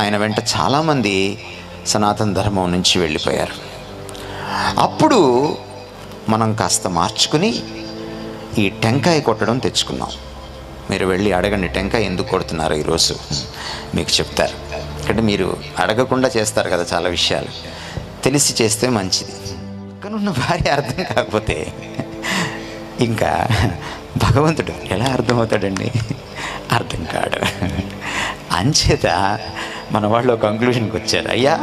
ఆయన వెంట చాలామంది సనాతన ధర్మం నుంచి వెళ్ళిపోయారు. అప్పుడు మనం కాస్త మార్చుకుని ఈ టెంకాయ కొట్టడం తెచ్చుకున్నాం. మీరు వెళ్ళి అడగండి, టెంకాయ ఎందుకు కొడుతున్నారో ఈరోజు మీకు చెప్తారు. ఎందుకంటే మీరు అడగకుండా చేస్తారు కదా చాలా విషయాలు, తెలిసి చేస్తే మంచిది. పక్కనున్న భార్య అర్థం కాకపోతే ఇంకా భగవంతుడు ఎలా అర్థమవుతాడండి? అర్థం కాడు. అంచేత మన వాళ్ళు ఒక కంక్లూషన్కి వచ్చారు, అయ్యా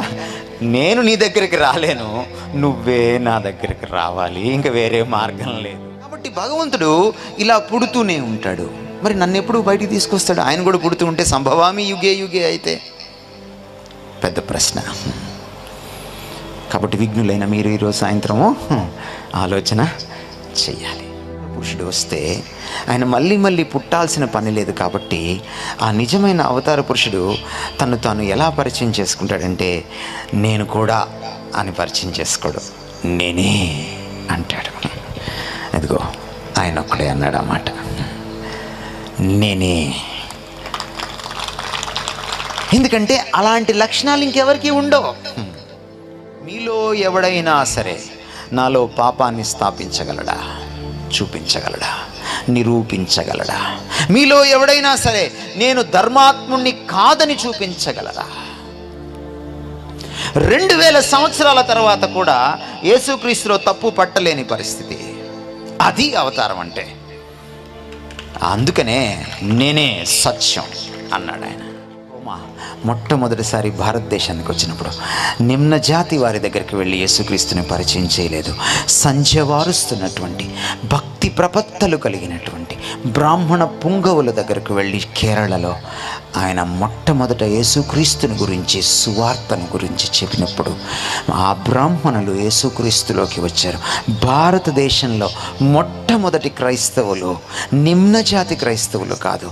నేను నీ దగ్గరికి రాలేను, నువ్వే నా దగ్గరికి రావాలి, ఇంకా వేరే మార్గం లేదు. కాబట్టి భగవంతుడు ఇలా పుడుతూనే ఉంటాడు. మరి నన్ను ఎప్పుడు బయటికి తీసుకొస్తాడు? ఆయన కూడా పుడుతూ ఉంటే సంభవామి యుగే యుగే అయితే పెద్ద ప్రశ్న. కాబట్టి విఘ్నులైన మీరు ఈరోజు సాయంత్రము ఆలోచన చెయ్యాలి. పురుషుడు వస్తే ఆయన మళ్ళీ మళ్ళీ పుట్టాల్సిన పని లేదు. కాబట్టి ఆ నిజమైన అవతార పురుషుడు తను తాను ఎలా పరిచయం చేసుకుంటాడంటే, నేను కూడా అని పరిచయం చేసుకోడు, నేనే అంటాడు. అదిగో ఆయన ఒక్కడే అన్నాడు అన్నమాట, నేనే. ఎందుకంటే అలాంటి లక్షణాలు ఇంకెవరికి ఉండవు. మీలో ఎవడైనా సరే నాలో పాపాన్ని స్థాపించగలడా, చూపించగలడా, నిరూపించగలడా? మీలో ఎవడైనా సరే నేను ధర్మాత్ముణ్ణి కాదని చూపించగలరా? 2000 సంవత్సరాల తర్వాత కూడా యేసుక్రీస్తులో తప్పు పట్టలేని పరిస్థితి. అది అవతారం అంటే. అందుకనే నేనే సత్యం అన్నాడు ఆయన. మొట్టమొదటిసారి భారతదేశానికి వచ్చినప్పుడు నిమ్న జాతి వారి దగ్గరికి వెళ్ళి యేసుక్రీస్తుని పరిచయం చేయలేదు. సంధ్యవారుస్తున్నటువంటి భక్తి ప్రపత్తలు కలిగినటువంటి బ్రాహ్మణ పుంగవుల దగ్గరకు వెళ్ళి కేరళలో ఆయన మొట్టమొదట యేసుక్రీస్తుని గురించి, సువార్తను గురించి చెప్పినప్పుడు ఆ బ్రాహ్మణులు యేసుక్రీస్తులోకి వచ్చారు. భారతదేశంలో మొట్టమొదటి క్రైస్తవులు నిమ్న జాతి క్రైస్తవులు కాదు,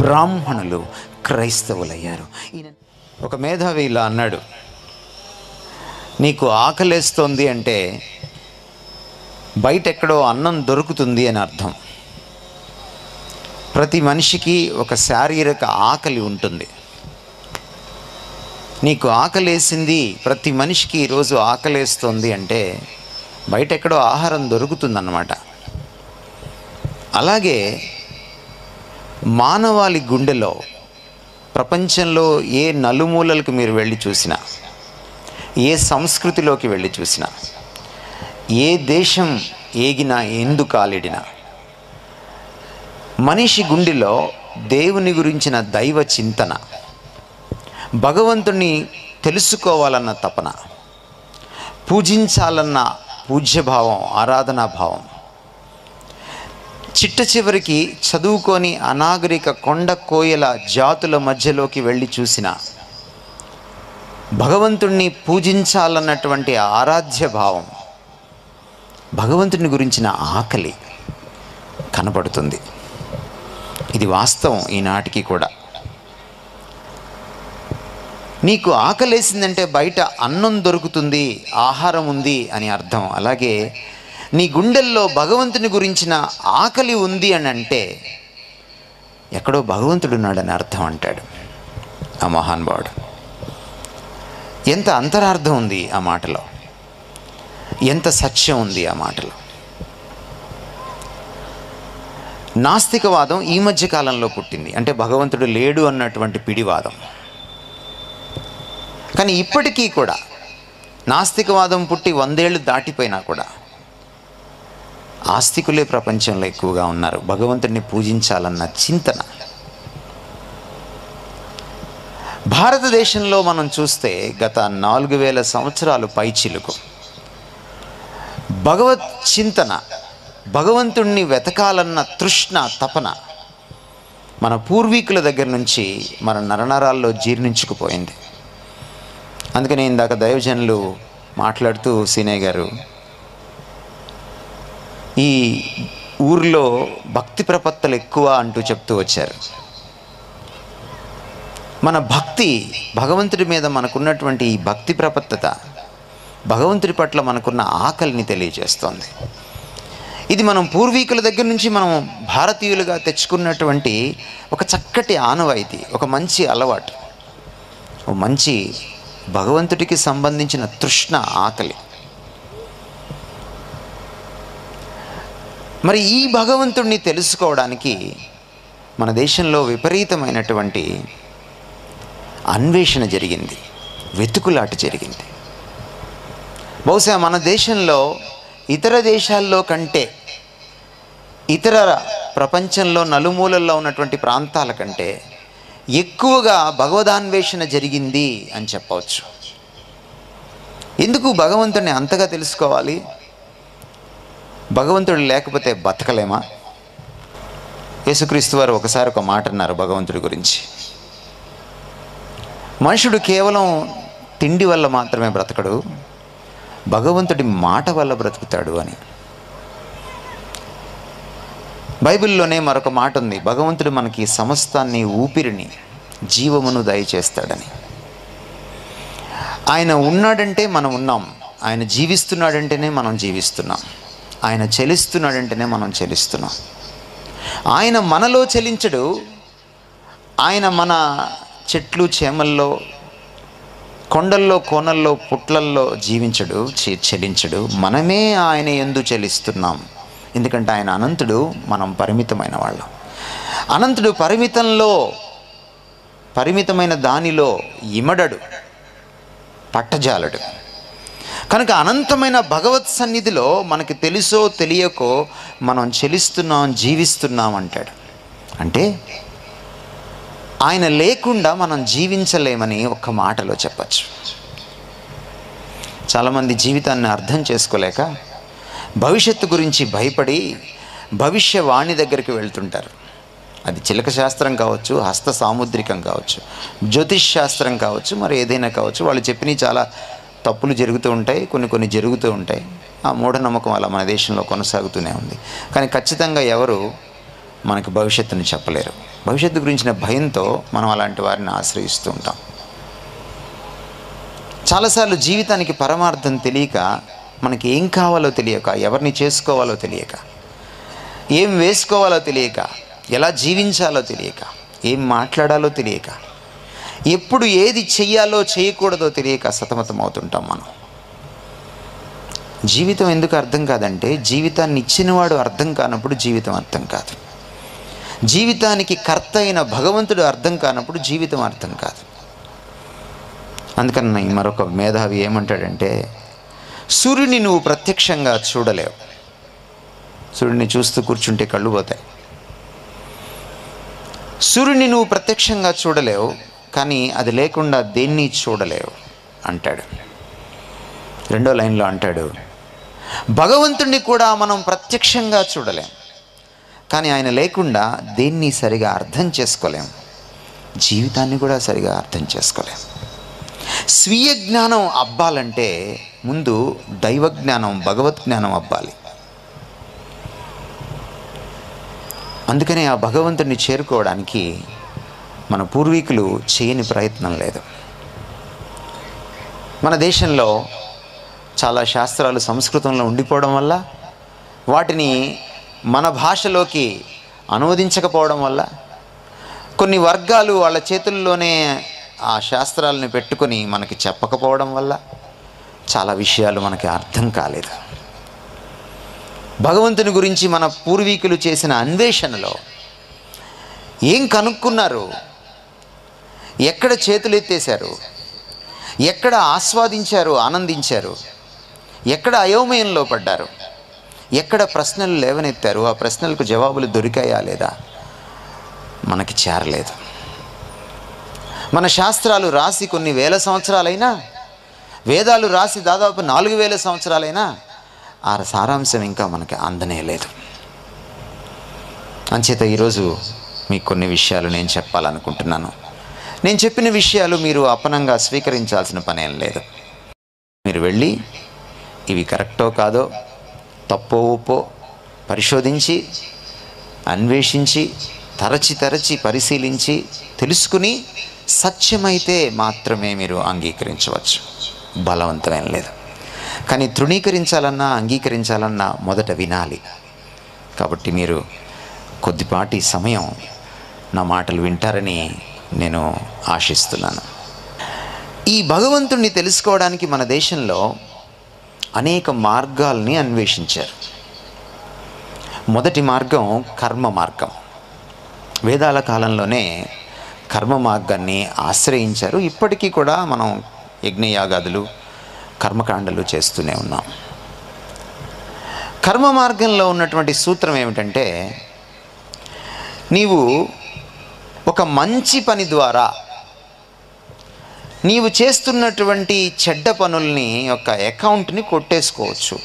బ్రాహ్మణులు క్రైస్తవులయ్యారు. ఒక మేధావి ఇలా అన్నాడు, నీకు ఆకలేస్తోంది అంటే బయట ఎక్కడో అన్నం దొరుకుతుంది అని అర్థం. ప్రతి మనిషికి ఒక శారీరక ఆకలి ఉంటుంది. నీకు ఆకలేసింది, ప్రతి మనిషికి ఈరోజు ఆకలేస్తోంది అంటే బయట ఎక్కడో ఆహారం దొరుకుతుందన్నమాట. అలాగే మానవాళి గుండెలో ప్రపంచంలో ఏ నలుమూలలకు మీరు వెళ్ళి చూసినా, ఏ సంస్కృతిలోకి వెళ్ళి చూసినా, ఏ దేశం ఏగినా, ఎందు కాలిడినా, మనిషి గుండెలో దేవుని గురించిన దైవ చింతన, భగవంతుణ్ణి తెలుసుకోవాలన్న తపన, పూజించాలన్న పూజ్యభావం, ఆరాధనాభావం, చిట్ట చివరికి చదువుకొని అనాగరిక కొండ కోయల జాతుల మధ్యలోకి వెళ్ళి చూసిన భగవంతుణ్ణి పూజించాలన్నటువంటి ఆరాధ్య భావం, భగవంతుని గురించిన ఆకలి కనపడుతుంది. ఇది వాస్తవం ఈనాటికి కూడా. నీకు ఆకలేసిందంటే బయట అన్నం దొరుకుతుంది, ఆహారం ఉంది అని అర్థం. అలాగే నీ గుండెల్లో భగవంతుని గురించిన ఆకలి ఉంది అని అంటే ఎక్కడో భగవంతుడు ఉన్నాడని అర్థం అంటాడు ఆ మహానుభావుడు. ఎంత అంతరార్థం ఉంది ఆ మాటలో, ఎంత సత్యం ఉంది ఆ మాటలో. నాస్తికవాదం ఈ మధ్య కాలంలో పుట్టింది, అంటే భగవంతుడు లేడు అన్నటువంటి పిడివాదం. కానీ ఇప్పటికీ కూడా నాస్తికవాదం పుట్టి 100 ఏళ్ళు దాటిపోయినా కూడా ఆస్తికులే ప్రపంచంలో ఎక్కువగా ఉన్నారు. భగవంతుడిని పూజించాలన్న చింతన. భారతదేశంలో మనం చూస్తే గత 4000 సంవత్సరాలు పైచిలుకు భగవత్ చింతన, భగవంతుణ్ణి వెతకాలన్న తృష్ణ, తపన మన పూర్వీకుల దగ్గర నుంచి మన నరనరాల్లో జీర్ణించుకుపోయింది. అందుకని ఇందాక దైవజనులు మాట్లాడుతూ సీనయ్య గారు, ఈ ఊరిలో భక్తి ప్రపత్తలు ఎక్కువ అంటూ చెప్తూ వచ్చారు. మన భక్తి, భగవంతుడి మీద మనకున్నటువంటి ఈ భక్తి ప్రపత్తత, భగవంతుడి పట్ల మనకున్న ఆకలిని తెలియజేస్తోంది. ఇది మనం పూర్వీకుల దగ్గర నుంచి మనం భారతీయులుగా తెచ్చుకున్నటువంటి ఒక చక్కటి ఆనవాయితీ, ఒక మంచి అలవాటు. ఓ మంచి భగవంతుడికి సంబంధించిన తృష్ణ, ఆకలి. మరి ఈ భగవంతుడిని తెలుసుకోవడానికి మన దేశంలో విపరీతమైనటువంటి అన్వేషణ జరిగింది, వెతుకులాట జరిగింది. బహుశా మన దేశంలో ఇతర దేశాల్లో కంటే, ఇతర ప్రపంచంలో నలుమూలల్లో ఉన్నటువంటి ప్రాంతాల కంటే ఎక్కువగా భగవదాన్వేషణ జరిగింది అని చెప్పవచ్చు. ఎందుకు భగవంతుడిని అంతగా తెలుసుకోవాలి? భగవంతుడు లేకపోతే బతకలేమా? యేసుక్రీస్తు వారు ఒకసారి ఒక మాట అన్నారు భగవంతుడి గురించి. మనుషుడు కేవలం తిండి వల్ల మాత్రమే బ్రతకడు, భగవంతుడి మాట వల్ల బ్రతుకుతాడు అని. బైబిల్లోనే మరొక మాట ఉంది, భగవంతుడు మనకి సమస్తాన్ని, ఊపిరిని, జీవమును దయచేస్తాడని. ఆయన ఉన్నాడంటే మనం ఉన్నాం, ఆయన జీవిస్తున్నాడంటేనే మనం జీవిస్తున్నాం, ఆయన చలిస్తున్నాడంటేనే మనం చలిస్తున్నాం. ఆయన మనలో చలించడు, ఆయన మన చెట్లు చేమల్లో, కొండల్లో, కోనల్లో, పుట్లల్లో జీవించడు, చలించడు. మనమే ఆయన యందు చలిస్తున్నాం. ఎందుకంటే ఆయన అనంతుడు, మనం పరిమితమైన వాళ్ళం. అనంతుడు పరిమితమైన దానిలో ఇమడడు, పట్టజాలడు. కనుక అనంతమైన భగవత్ సన్నిధిలో మనకి తెలుసో తెలియకో మనం చలిస్తున్నాం, జీవిస్తున్నాం అంటాడు. అంటే ఆయన లేకుండా మనం జీవించలేమని ఒక్క మాటలో చెప్పచ్చు. చాలామంది జీవితాన్ని అర్థం చేసుకోలేక, భవిష్యత్తు గురించి భయపడి భవిష్యవాణి దగ్గరికి వెళ్తుంటారు. అది చిలక శాస్త్రం కావచ్చు, హస్త సాముద్రికం కావచ్చు, జ్యోతిష్ శాస్త్రం కావచ్చు, మరి ఏదైనా కావచ్చు. వాళ్ళు చెప్పినవి చాలా తప్పులు జరుగుతూ ఉంటాయి, కొన్ని జరుగుతూ ఉంటాయి. ఆ మూఢనమ్మకం అలా మన దేశంలో కొనసాగుతూనే ఉంది. కానీ ఖచ్చితంగా ఎవరు మనకు భవిష్యత్తుని చెప్పలేరు. భవిష్యత్తు గురించిన భయంతో మనం అలాంటి వారిని ఆశ్రయిస్తూ ఉంటాం. చాలాసార్లు జీవితానికి పరమార్థం తెలియక, మనకి ఏం కావాలో తెలియక, ఎవరిని చేసుకోవాలో తెలియక, ఏం వేసుకోవాలో తెలియక, ఎలా జీవించాలో తెలియక, ఏం మాట్లాడాలో తెలియక, ఎప్పుడు ఏది చెయ్యాలో చేయకూడదో తెలియక సతమతం అవుతుంటాం మనం. జీవితం ఎందుకు అర్థం కాదంటే, జీవితాన్ని ఇచ్చినవాడు అర్థం కానప్పుడు జీవితం అర్థం కాదు. జీవితానికి కర్త అయిన భగవంతుడు అర్థం కానప్పుడు జీవితం అర్థం కాదు. అందుకని మరొక మేధావి ఏమంటాడంటే, సూర్యుని నువ్వు ప్రత్యక్షంగా చూడలేవు. సూర్యుని చూస్తూ కూర్చుంటే కళ్ళు పోతాయి. సూర్యుని నువ్వు ప్రత్యక్షంగా చూడలేవు, కానీ అది లేకుండా దేన్ని చూడలేవు అంటాడు. రెండో లైన్లో అంటాడు, భగవంతుణ్ణి కూడా మనం ప్రత్యక్షంగా చూడలేం, కానీ ఆయన లేకుండా దేన్ని సరిగా అర్థం చేసుకోలేం, జీవితాన్ని కూడా సరిగా అర్థం చేసుకోలేం. స్వీయ జ్ఞానం అబ్బాలంటే ముందు దైవ జ్ఞానం, భగవత్ జ్ఞానం అబ్బాలి. అందుకనే ఆ భగవంతుడిని చేరుకోవడానికి మన పూర్వీకులు చేయని ప్రయత్నం లేదు. మన దేశంలో చాలా శాస్త్రాలు సంస్కృతంలో ఉండిపోవడం వల్ల, వాటిని మన భాషలోకి అనువదించకపోవడం వల్ల, కొన్ని వర్గాలు వాళ్ళ చేతుల్లోనే ఆ శాస్త్రాలను పెట్టుకొని మనకి చెప్పకపోవడం వల్ల చాలా విషయాలు మనకి అర్థం కాలేదు. భగవంతుని గురించి మన పూర్వీకులు చేసిన అన్వేషణలో ఏం కనుక్కున్నారు, ఎక్కడ చేతులు ఎత్తేశారు, ఎక్కడ ఆస్వాదించారు, ఆనందించారు, ఎక్కడ అయోమయంలో పడ్డారు, ఎక్కడ ప్రశ్నలు లేవనెత్తారు, ఆ ప్రశ్నలకు జవాబులు దొరికాయా లేదా మనకి చేరలేదు. మన శాస్త్రాలు రాసి కొన్ని వేల సంవత్సరాలైనా, వేదాలు రాసి దాదాపు 4000 సంవత్సరాలైనా ఆ సారాంశం ఇంకా మనకి అందనే లేదు. అంచేత ఈరోజు మీకు కొన్ని విషయాలు నేను చెప్పాలనుకుంటున్నాను. నేను చెప్పిన విషయాలు మీరు అపనంగా స్వీకరించాల్సిన పనేం లేదు. మీరు వెళ్ళి ఇవి కరెక్టో కాదో, తప్పో ఒప్పో పరిశోధించి, అన్వేషించి, తరచి పరిశీలించి తెలుసుకుని సత్యమైతే మాత్రమే మీరు అంగీకరించవచ్చు. బలవంతమేం లేదు. కానీ తృణీకరించాలన్నా, అంగీకరించాలన్నా మొదట వినాలి. కాబట్టి మీరు కొద్దిపాటి సమయం నా మాటలు వింటారని నేను ఆశిస్తున్నాను. ఈ భగవంతుణ్ణి తెలుసుకోవడానికి మన దేశంలో అనేక మార్గాల్ని అన్వేషించారు. మొదటి మార్గం కర్మ మార్గం. వేదాల కాలంలోనే కర్మ మార్గాన్ని ఆశ్రయించారు. ఇప్పటికీ కూడా మనం యజ్ఞయాగాదులు, కర్మకాండలు చేస్తూనే ఉన్నాం. కర్మ మార్గంలో ఉన్నటువంటి సూత్రం ఏమిటంటే, నీవు ఒక మంచి పని ద్వారా నీవు చేస్తున్నటువంటి చెడ్డ పనుల్ని యొక్క అకౌంట్ని కొట్టేసుకోవచ్చు.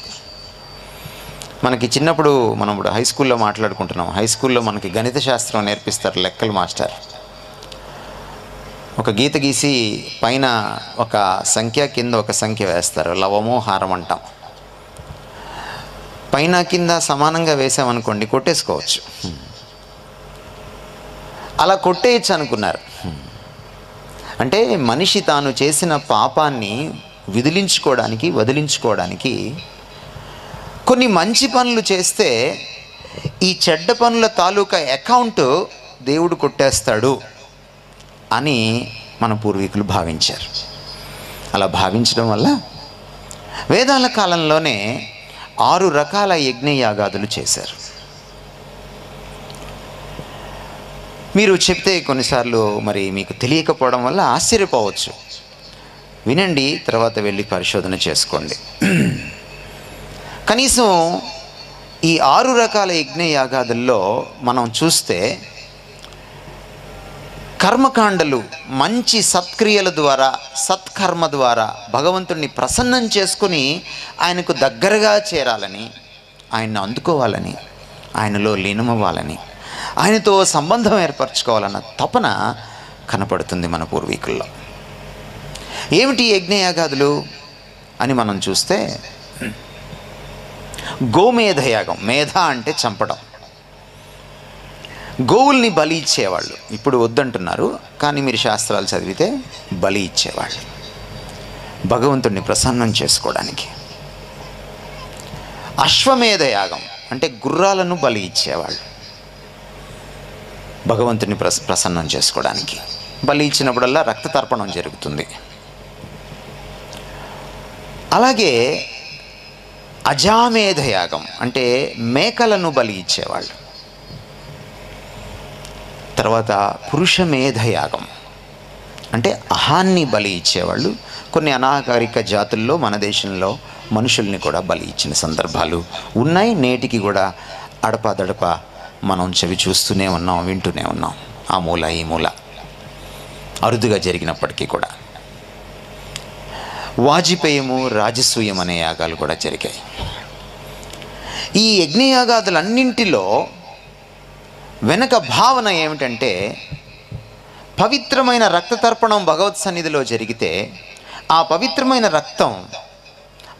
మనకి చిన్నప్పుడు మనం ఇప్పుడు హై స్కూల్లో మాట్లాడుకుంటున్నాం. హై స్కూల్లో మనకి గణిత శాస్త్రం నేర్పిస్తారు లెక్కల మాస్టర్. ఒక గీత గీసి పైన ఒక సంఖ్య, కింద ఒక సంఖ్య వేస్తారు. లవము హారం అంటాం. పైన కింద సమానంగా వేసామనుకోండి, కొట్టేసుకోవచ్చు. అలా కొట్టేయచ్చు అనుకున్నారు. అంటే మనిషి తాను చేసిన పాపాన్ని వదిలించుకోవడానికి కొన్ని మంచి పనులు చేస్తే ఈ చెడ్డ పనుల తాలూకా అకౌంట్ దేవుడు కొట్టేస్తాడు అని మన పూర్వీకులు భావించారు. అలా భావించడం వల్ల వేదాల కాలంలోనే 6 రకాల యజ్ఞయాగాదులు చేశారు. మీరు చెప్తే కొన్నిసార్లు మరి మీకు తెలియకపోవడం వల్ల ఆశ్చర్యపోవచ్చు. వినండి, తర్వాత వెళ్ళి పరిశోధన చేసుకోండి. కనీసం ఈ 6 రకాల యజ్ఞయాగాదుల్లో మనం చూస్తే కర్మకాండలు మంచి సత్క్రియల ద్వారా, సత్కర్మ ద్వారా భగవంతుణ్ణి ప్రసన్నం చేసుకుని ఆయనకు దగ్గరగా చేరాలని, ఆయన్ని అందుకోవాలని, ఆయనలో లీనమవ్వాలని, ఆయనతో సంబంధం ఏర్పరచుకోవాలన్న తపన కనపడుతుంది మన పూర్వీకుల్లో. ఏమిటి యజ్ఞయాగాదులు అని మనం చూస్తే, గోమేధయాగం. మేధ అంటే చంపడం. గోవుల్ని బలి ఇచ్చేవాళ్ళు. ఇప్పుడు వద్దంటున్నారు, కానీ మీరు శాస్త్రాలు చదివితే బలి ఇచ్చేవాళ్ళు భగవంతుణ్ణి ప్రసన్నం చేసుకోవడానికి. అశ్వమేధయాగం అంటే గుర్రాలను బలి ఇచ్చేవాళ్ళు భగవంతుని ప్రసన్నం చేసుకోవడానికి. బలి ఇచ్చినప్పుడల్లా రక్త తర్పణం జరుగుతుంది. అలాగే అజామేధయాగం అంటే మేకలను బలి ఇచ్చేవాళ్ళు. తర్వాత పురుషమేధయాగం అంటే అహాన్ని బలి ఇచ్చేవాళ్ళు. కొన్ని అనాగరిక జాతుల్లో మన దేశంలో మనుషుల్ని కూడా బలి ఇచ్చిన సందర్భాలు ఉన్నాయి. నేటికి కూడా అడపాదడప మనం చెవి చూస్తూనే ఉన్నాం, వింటూనే ఉన్నాం. ఆ మూల ఈ మూల అరుదుగా జరిగినప్పటికీ కూడా. వాజిపేయము, రాజసూయం అనే యాగాలు కూడా జరిగాయి. ఈ యజ్ఞయాగాదులన్నింటిలో వెనక భావన ఏమిటంటే, పవిత్రమైన రక్త తర్పణం భగవత్ సన్నిధిలో జరిగితే ఆ పవిత్రమైన రక్తం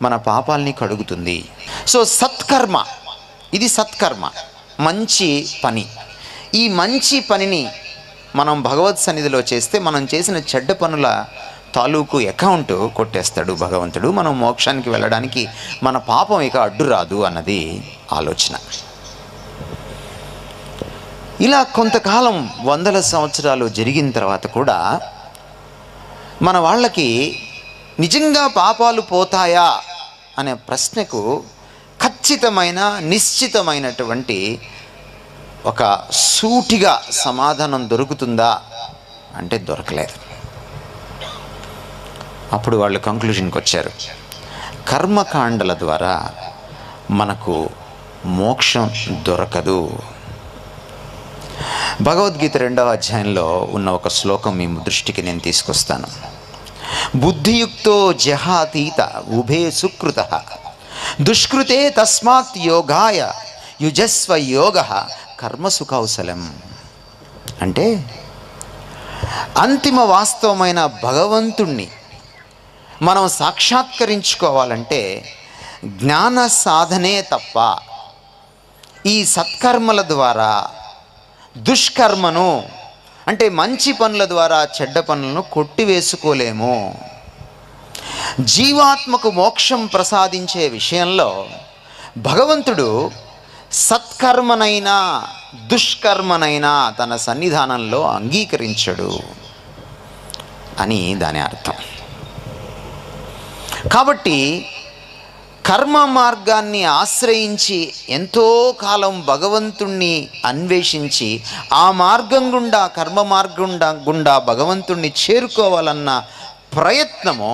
మన పాపాల్ని కడుగుతుంది. సో సత్కర్మ, ఇది సత్కర్మ, మంచి పని. ఈ మంచి పనిని మనం భగవత్ సన్నిధిలో చేస్తే మనం చేసిన చెడ్డ పనుల తాలూకు అకౌంట్ కొట్టేస్తాడు భగవంతుడు. మనం మోక్షానికి వెళ్ళడానికి మన పాపం ఇక అడ్డు రాదు అన్నది ఆలోచన. ఇలా కొంతకాలం, వందల సంవత్సరాలు జరిగిన తర్వాత కూడా మన వాళ్ళకి నిజంగా పాపాలు పోతాయా అనే ప్రశ్నకు ఖచ్చితమైన, నిశ్చితమైనటువంటి ఒక సూటిగా సమాధానం దొరుకుతుందా అంటే దొరకలేదు. అప్పుడు వాళ్ళు కంక్లూజన్కి వచ్చారు, కర్మకాండల ద్వారా మనకు మోక్షం దొరకదు. భగవద్గీత 2వ అధ్యాయంలో ఉన్న ఒక శ్లోకం మీ దృష్టికి నేను తీసుకొస్తాను. బుద్ధియుక్తో జహాతీత ఉభే సుకృత దుష్కృతే తస్మాత్ యోగాయ యుజస్వ యోగ కర్మసు కౌశలం. అంటే అంతిమ వాస్తవమైన భగవంతుణ్ణి మనం సాక్షాత్కరించుకోవాలంటే జ్ఞాన సాధనే తప్ప ఈ సత్కర్మల ద్వారా దుష్కర్మను అంటే మంచి పనుల ద్వారా చెడ్డ పనులను కొట్టివేసుకోలేము. జీవాత్మకు మోక్షం ప్రసాదించే విషయంలో భగవంతుడు సత్కర్మనైనా దుష్కర్మనైనా తన సన్నిధానంలో అంగీకరించడు అని దాని అర్థం. కాబట్టి కర్మ మార్గాన్ని ఆశ్రయించి ఎంతో కాలం భగవంతుణ్ణి అన్వేషించి ఆ మార్గం గుండా కర్మ మార్గం గుండా భగవంతుణ్ణి చేరుకోవాలన్న ప్రయత్నము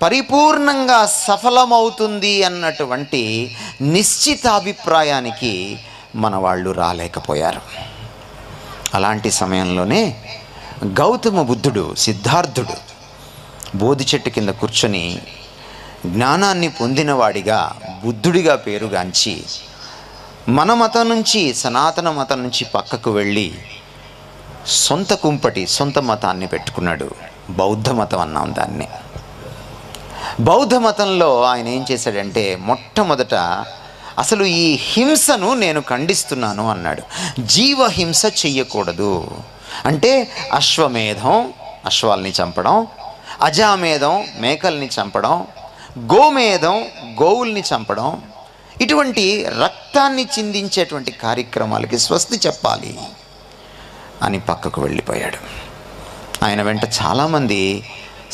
పరిపూర్ణంగా సఫలమవుతుంది అన్నటువంటి నిశ్చితాభిప్రాయానికి మన వాళ్ళు రాలేకపోయారు. అలాంటి సమయంలోనే గౌతమ బుద్ధుడు, సిద్ధార్థుడు బోధి చెట్టు కింద కూర్చొని జ్ఞానాన్ని పొందినవాడిగా బుద్ధుడిగా పేరుగాంచి మన మతం నుంచి, సనాతన మతం నుంచి పక్కకు వెళ్ళి సొంత మతాన్ని పెట్టుకున్నాడు. బౌద్ధ మతం అన్నాం దాన్ని. బౌద్ధ మతంలో ఆయన ఏం చేశాడంటే మొట్టమొదట అసలు ఈ హింసను నేను ఖండిస్తున్నాను అన్నాడు. జీవహింస చెయ్యకూడదు అంటే అశ్వమేధం, అశ్వాల్ని చంపడం, అజామేధం, మేకల్ని చంపడం, గోమేధం, గోవుల్ని చంపడం, ఇటువంటి రక్తాన్ని చిందించేటువంటి కార్యక్రమాలకి స్వస్తి చెప్పాలి అని పక్కకు వెళ్ళిపోయాడు. ఆయన వెంట చాలామంది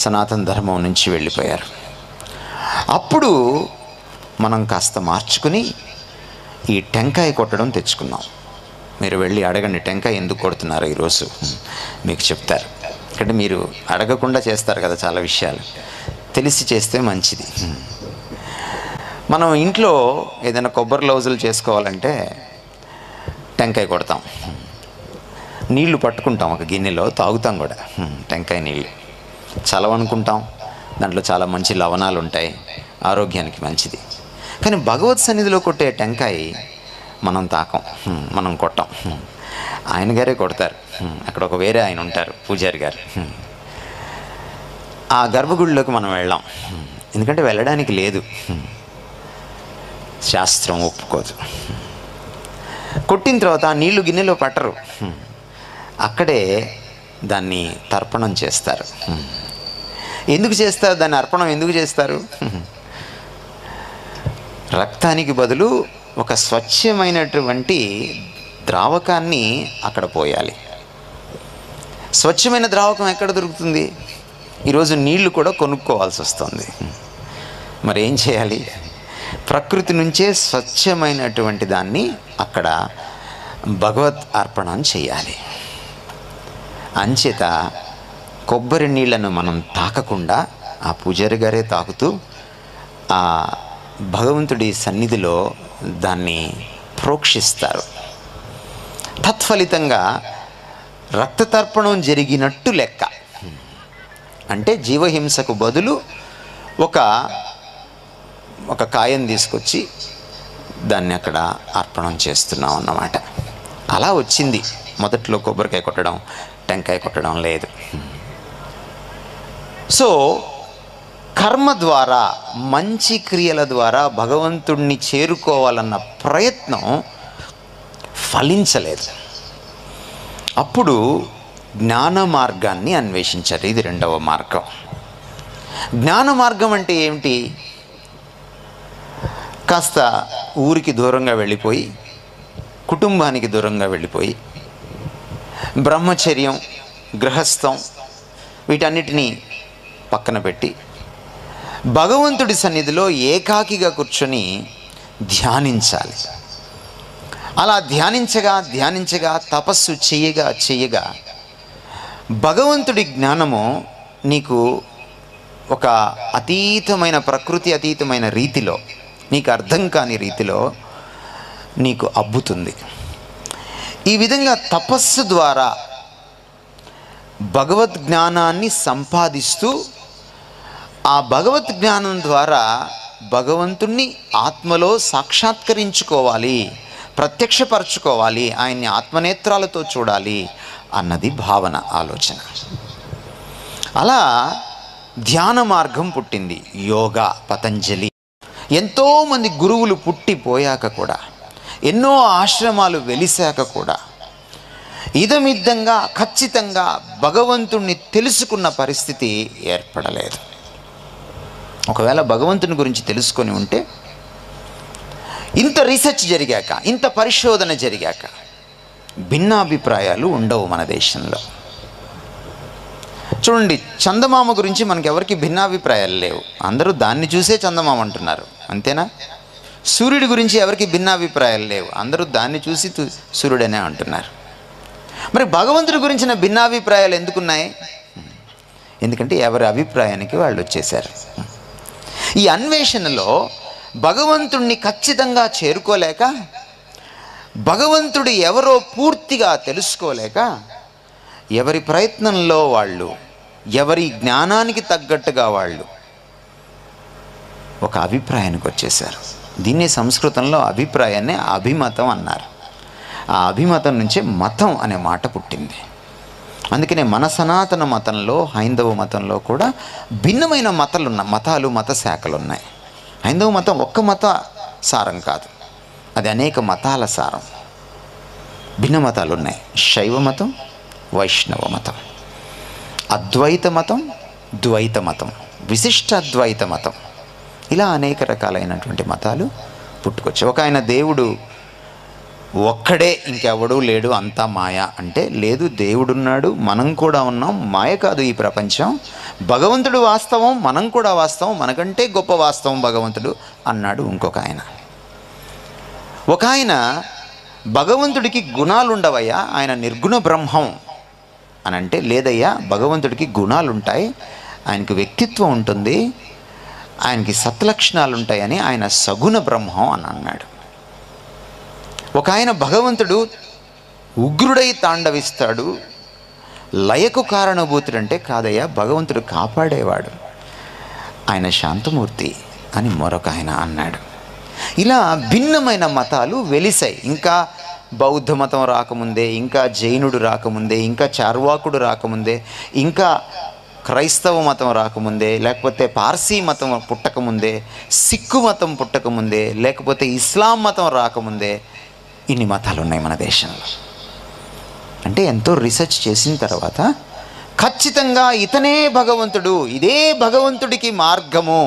సనాతన ధర్మం నుంచి వెళ్ళిపోయారు. అప్పుడు మనం కాస్త మార్చుకుని ఈ టెంకాయ కొట్టడం తెచ్చుకున్నాం. మీరు వెళ్ళి అడగండి, టెంకాయ ఎందుకు కొడుతున్నారు ఈరోజు, మీకు చెప్తారు. ఎందుకంటే మీరు అడగకుండా చేస్తారు కదా, చాలా విషయాలు తెలిసి చేస్తే మంచిది. మనం ఇంట్లో ఏదైనా కొబ్బరి లౌజులు చేసుకోవాలంటే టెంకాయ కొడతాం, నీళ్లు పట్టుకుంటాం, ఒక గిన్నెలో తాగుతాం కూడా టెంకాయ నీళ్ళు, చలవనుకుంటాం. దాంట్లో చాలా మంచి లవణాలు ఉంటాయి, ఆరోగ్యానికి మంచిది. కానీ భగవత్ సన్నిధిలో కొట్టే టెంకాయ మనం తాకం, మనం కొట్టాం. ఆయన గారే కొడతారు. అక్కడ ఒక వేరే ఆయన ఉంటారు, పూజారి గారు. ఆ గర్భగుడిలోకి మనం వెళ్ళాం, ఎందుకంటే వెళ్ళడానికి లేదు, శాస్త్రం ఒప్పుకోదు. కొట్టిన తర్వాత ఆ నీళ్లు గిన్నెలో పట్టరు, అక్కడే దాన్ని తర్పణం చేస్తారు. ఎందుకు చేస్తారు దాన్ని? అర్పణం ఎందుకు చేస్తారు? రక్తానికి బదులు ఒక స్వచ్ఛమైనటువంటి ద్రావకాన్ని అక్కడ పోయాలి. స్వచ్ఛమైన ద్రావకం ఎక్కడ దొరుకుతుంది? ఈరోజు నీళ్లు కూడా కొనుక్కోవాల్సి వస్తుంది. మరి ఏం చేయాలి? ప్రకృతి నుంచే స్వచ్ఛమైనటువంటి దాన్ని అక్కడ భగవత్ అర్పణం చేయాలి. అంచేత కొబ్బరి నీళ్లను మనం తాకకుండా ఆ పూజారి గారే తాకుతూ ఆ భగవంతుడి సన్నిధిలో దాన్ని ప్రోక్షిస్తారు. తత్ఫలితంగా రక్తతర్పణం జరిగినట్టు లెక్క. అంటే జీవహింసకు బదులు ఒక కాయం తీసుకొచ్చి దాన్ని అక్కడ అర్పణం చేస్తున్నాం అన్నమాట. అలా వచ్చింది. మొదట్లో కొబ్బరికాయ కొట్టడం, టెంకాయ కొట్టడం లేదు. సో కర్మ ద్వారా, మంచి క్రియల ద్వారా భగవంతుణ్ణి చేరుకోవాలన్న ప్రయత్నం ఫలించలేదు. అప్పుడు జ్ఞాన మార్గాన్ని అన్వేషించారు. ఇది రెండవ మార్గం. జ్ఞాన మార్గం అంటే ఏమిటి? కాస్త ఊరికి దూరంగా వెళ్ళిపోయి, కుటుంబానికి దూరంగా వెళ్ళిపోయి, బ్రహ్మచర్యం, గృహస్థం వీటన్నిటినీ పక్కన పెట్టి భగవంతుడి సన్నిధిలో ఏకాకిగా కూర్చొని ధ్యానించాలి. అలా ధ్యానించగా తపస్సు చేయగా భగవంతుడి జ్ఞానము నీకు ఒక అతీతమైన, ప్రకృతి అతీతమైన రీతిలో, నీకు అర్థం కాని రీతిలో నీకు అబ్బుతుంది. ఈ విధంగా తపస్సు ద్వారా భగవద్ జ్ఞానాన్ని సంపాదిస్తూ ఆ భగవత్ జ్ఞానం ద్వారా భగవంతుణ్ణి ఆత్మలో సాక్షాత్కరించుకోవాలి, ప్రత్యక్షపరచుకోవాలి, ఆయన్ని ఆత్మనేత్రాలతో చూడాలి అన్నది భావన, ఆలోచన. అలా ధ్యాన మార్గం పుట్టింది. యోగా, పతంజలి, ఎంతోమంది గురువులు పుట్టిపోయాక కూడా, ఎన్నో ఆశ్రమాలు వెలిశాక కూడా ఇదమిద్దంగా ఖచ్చితంగా భగవంతుణ్ణి తెలుసుకున్న పరిస్థితి ఏర్పడలేదు. ఒకవేళ భగవంతుని గురించి తెలుసుకొని ఉంటే, ఇంత రీసెర్చ్ జరిగాక, ఇంత పరిశోధన జరిగాక భిన్నాభిప్రాయాలు ఉండవు మన దేశంలో. చూడండి, చందమామ గురించి మనకెవరికి భిన్నాభిప్రాయాలు లేవు. అందరూ దాన్ని చూసే చందమామ అంటున్నారు, అంతేనా? సూర్యుడి గురించి ఎవరికి భిన్నాభిప్రాయాలు లేవు, అందరూ దాన్ని చూసి సూర్యుడనే అంటున్నారు. మరి భగవంతుడి గురించిన భిన్నాభిప్రాయాలు ఎందుకున్నాయి? ఎందుకంటే ఎవరి అభిప్రాయానికి వాళ్ళు వచ్చేశారు. ఈ అన్వేషణలో భగవంతుణ్ణి ఖచ్చితంగా చేరుకోలేక, భగవంతుడు ఎవరో పూర్తిగా తెలుసుకోలేక, ఎవరి ప్రయత్నంలో వాళ్ళు, ఎవరి జ్ఞానానికి తగ్గట్టుగా వాళ్ళు ఒక అభిప్రాయానికి వచ్చేశారు. దీన్ని సంస్కృతంలో అభిప్రాయాన్ని అభిమతం అన్నారు. ఆ అభిమతం నుంచే మతం అనే మాట పుట్టింది. అందుకనే మన సనాతన మతంలో, హైందవ మతంలో కూడా భిన్నమైన మతాలు మత శాఖలు ఉన్నాయి. హైందవ మతం ఒక్క మత సారం కాదు, అది అనేక మతాల సారం. భిన్న మతాలు ఉన్నాయి. శైవ మతం, వైష్ణవ మతం, అద్వైత మతం, ద్వైత మతం, విశిష్ట అద్వైత మతం, ఇలా అనేక రకాలైనటువంటి మతాలు పుట్టుకొచ్చాయి. ఒక ఆయన దేవుడు ఒక్కడే, ఇంకెవడూ లేడు, అంతా మాయ అంటే, లేదు, దేవుడున్నాడు, మనం కూడా ఉన్నాం, మాయ కాదు ఈ ప్రపంచం, భగవంతుడు వాస్తవం, మనం కూడా వాస్తవం, మనకంటే గొప్ప వాస్తవం భగవంతుడు అన్నాడు ఇంకొక ఆయన. ఒక ఆయన భగవంతుడికి గుణాలు ఉండవయ్యా, ఆయన నిర్గుణ బ్రహ్మం అని అంటే, లేదయ్యా భగవంతుడికి గుణాలు ఉంటాయి, ఆయనకి వ్యక్తిత్వం ఉంటుంది, ఆయనకి సత్లక్షణాలు ఉంటాయని ఆయన సగుణ బ్రహ్మం అని అన్నాడు. ఒక ఆయన భగవంతుడు ఉగ్రుడై తాండవిస్తాడు, లయకు కారణభూతుడంటే, కాదయ్యా భగవంతుడు కాపాడేవాడు, ఆయన శాంతమూర్తి అని మరొక ఆయన అన్నాడు. ఇలా భిన్నమైన మతాలు వెలిసాయి. ఇంకా బౌద్ధ మతం రాకముందే, ఇంకా జైనుడు రాకముందే, ఇంకా చార్వాకుడు రాకముందే, ఇంకా క్రైస్తవ మతం రాకముందే, లేకపోతే పార్సీ మతం పుట్టకముందే, సిక్కు మతం పుట్టకముందే, లేకపోతే ఇస్లాం మతం రాకముందే ఇన్ని మతాలు ఉన్నాయి మన దేశంలో. అంటే ఎంతో రీసెర్చ్ చేసిన తర్వాత ఖచ్చితంగా ఇతనే భగవంతుడు, ఇదే భగవంతుడికి మార్గము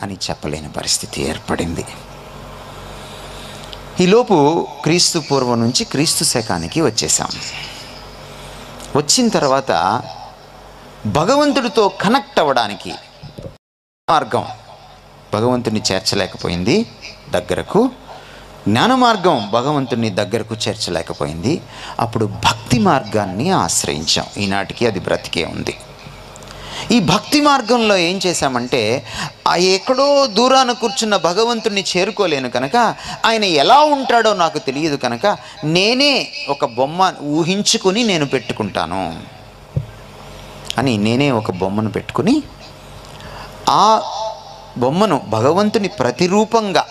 అని చెప్పలేని పరిస్థితి ఏర్పడింది. ఈలోపు క్రీస్తు పూర్వం నుంచి క్రీస్తు శకానికి వచ్చేసాం. వచ్చిన తర్వాత భగవంతుడితో కనెక్ట్ అవ్వడానికి మార్గం భగవంతుని చేర్చలేకపోయింది దగ్గరకు, జ్ఞాన మార్గం భగవంతుని దగ్గరకు చేర్చలేకపోయింది. అప్పుడు భక్తి మార్గాన్ని ఆశ్రయించాం. ఈనాటికి అది బ్రతికే ఉంది. ఈ భక్తి మార్గంలో ఏం చేశామంటే, ఆ ఎక్కడో దూరాన కూర్చున్న భగవంతుణ్ణి చేరుకోలేను కనుక, ఆయన ఎలా ఉంటాడో నాకు తెలియదు కనుక, నేనే ఒక బొమ్మ ఊహించుకొని నేను పెట్టుకుంటాను అని నేనే ఒక బొమ్మను పెట్టుకుని, ఆ బొమ్మను భగవంతుని ప్రతిరూపంగా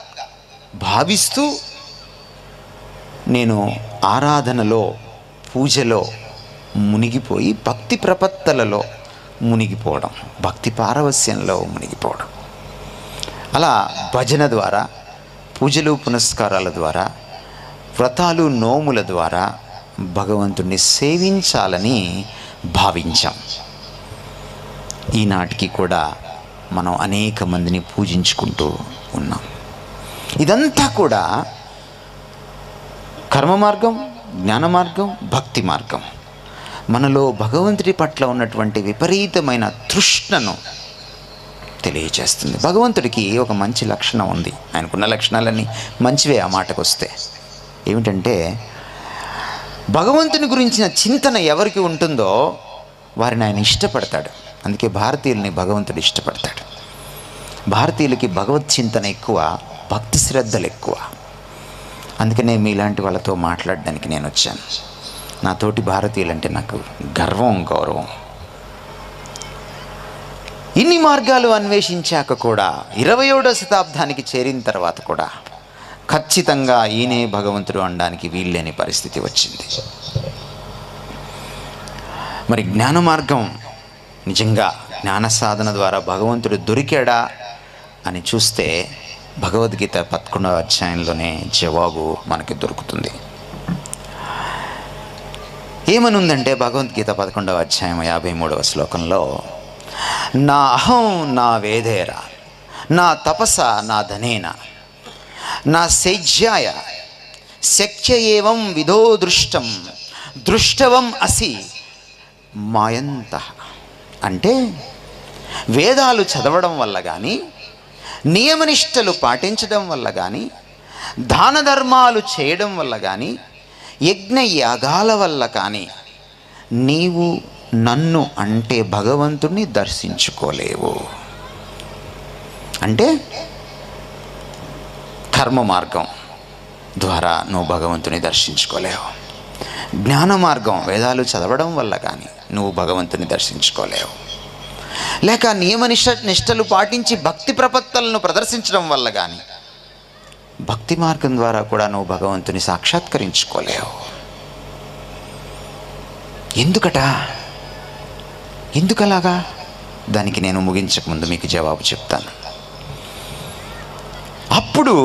భావిస్తూ నేను ఆరాధనలో, పూజలో మునిగిపోయి భక్తి ప్రపత్తలలో మునిగిపోవడం, భక్తి పారవస్యంలో మునిగిపోవడం. అలా భజన ద్వారా, పూజలు పునస్కారాల ద్వారా, వ్రతాలు నోముల ద్వారా భగవంతుణ్ణి సేవించాలని భావించాం. ఈనాటికి కూడా మనం అనేక మందిని పూజించుకుంటూ ఉన్నాం. ఇదంతా కూడా కర్మ మార్గం, జ్ఞాన మార్గం, భక్తి మార్గం మనలో భగవంతుడి పట్ల ఉన్నటువంటి విపరీతమైన తృష్ణను తెలియజేస్తుంది. భగవంతుడికి ఒక మంచి లక్షణం ఉంది. ఆయనకున్న లక్షణాలన్నీ మంచివే ఆ మాటకు వస్తే. ఏమిటంటే, భగవంతుని గురించిన చింతన ఎవరికి ఉంటుందో వారిని ఆయన ఇష్టపడతాడు. అందుకే భారతీయుల్ని భగవంతుడు ఇష్టపడతాడు. భారతీయులకి భగవత్ చింతన ఎక్కువ, భక్తి శ్రద్ధలు ఎక్కువ. అందుకనే మీలాంటి వాళ్ళతో మాట్లాడడానికి నేను వచ్చాను. నా తోటి భారతీయులంటే నాకు గర్వం, గౌరవం. ఇన్ని మార్గాలు అన్వేషించాక కూడా 21వ శతాబ్దానికి చేరిన తర్వాత కూడా ఖచ్చితంగా ఈయనే భగవంతుడు అనడానికి వీల్లేని పరిస్థితి వచ్చింది. మరి జ్ఞాన మార్గం, నిజంగా జ్ఞాన సాధన ద్వారా భగవంతుడు దొరికాడా అని చూస్తే భగవద్గీత 11వ అధ్యాయంలోనే జవాబు మనకి దొరుకుతుంది. ఏమనుందంటే భగవద్గీత 11వ అధ్యాయం 53వ శ్లోకంలో, నా అహం నా వేదేరా, నా తపస నా ధనేన, నా సేజ్యాయ శక్య ఏవం విధో దృష్టం దృష్టవం అసి మాయంతః అంటే వేదాలు చదవడం వల్ల కానీ, నియమనిష్టలు పాటించడం వల్ల కానీ, దాన ధర్మాలు చేయడం వల్ల కానీ, యజ్ఞ యాగాల వల్ల కానీ నీవు నన్ను అంటే భగవంతుణ్ణి దర్శించుకోలేవు. అంటే కర్మ మార్గం ద్వారా నువ్వు భగవంతుని దర్శించుకోలేవు. జ్ఞాన మార్గం వేదాలు చదవడం వల్ల కానీ నువ్వు భగవంతుని దర్శించుకోలేవు. లేక నిష్టలు పాటించి భక్తి ప్రపత్తులను ప్రదర్శించడం వల్ల కానీ భక్తి మార్గం ద్వారా కూడా నువ్వు భగవంతుని సాక్షాత్కరించుకోలేవు. ఎందుకలాగా? దానికి నేను ముగించకముందు మీకు జవాబు చెప్తాను. అప్పుడు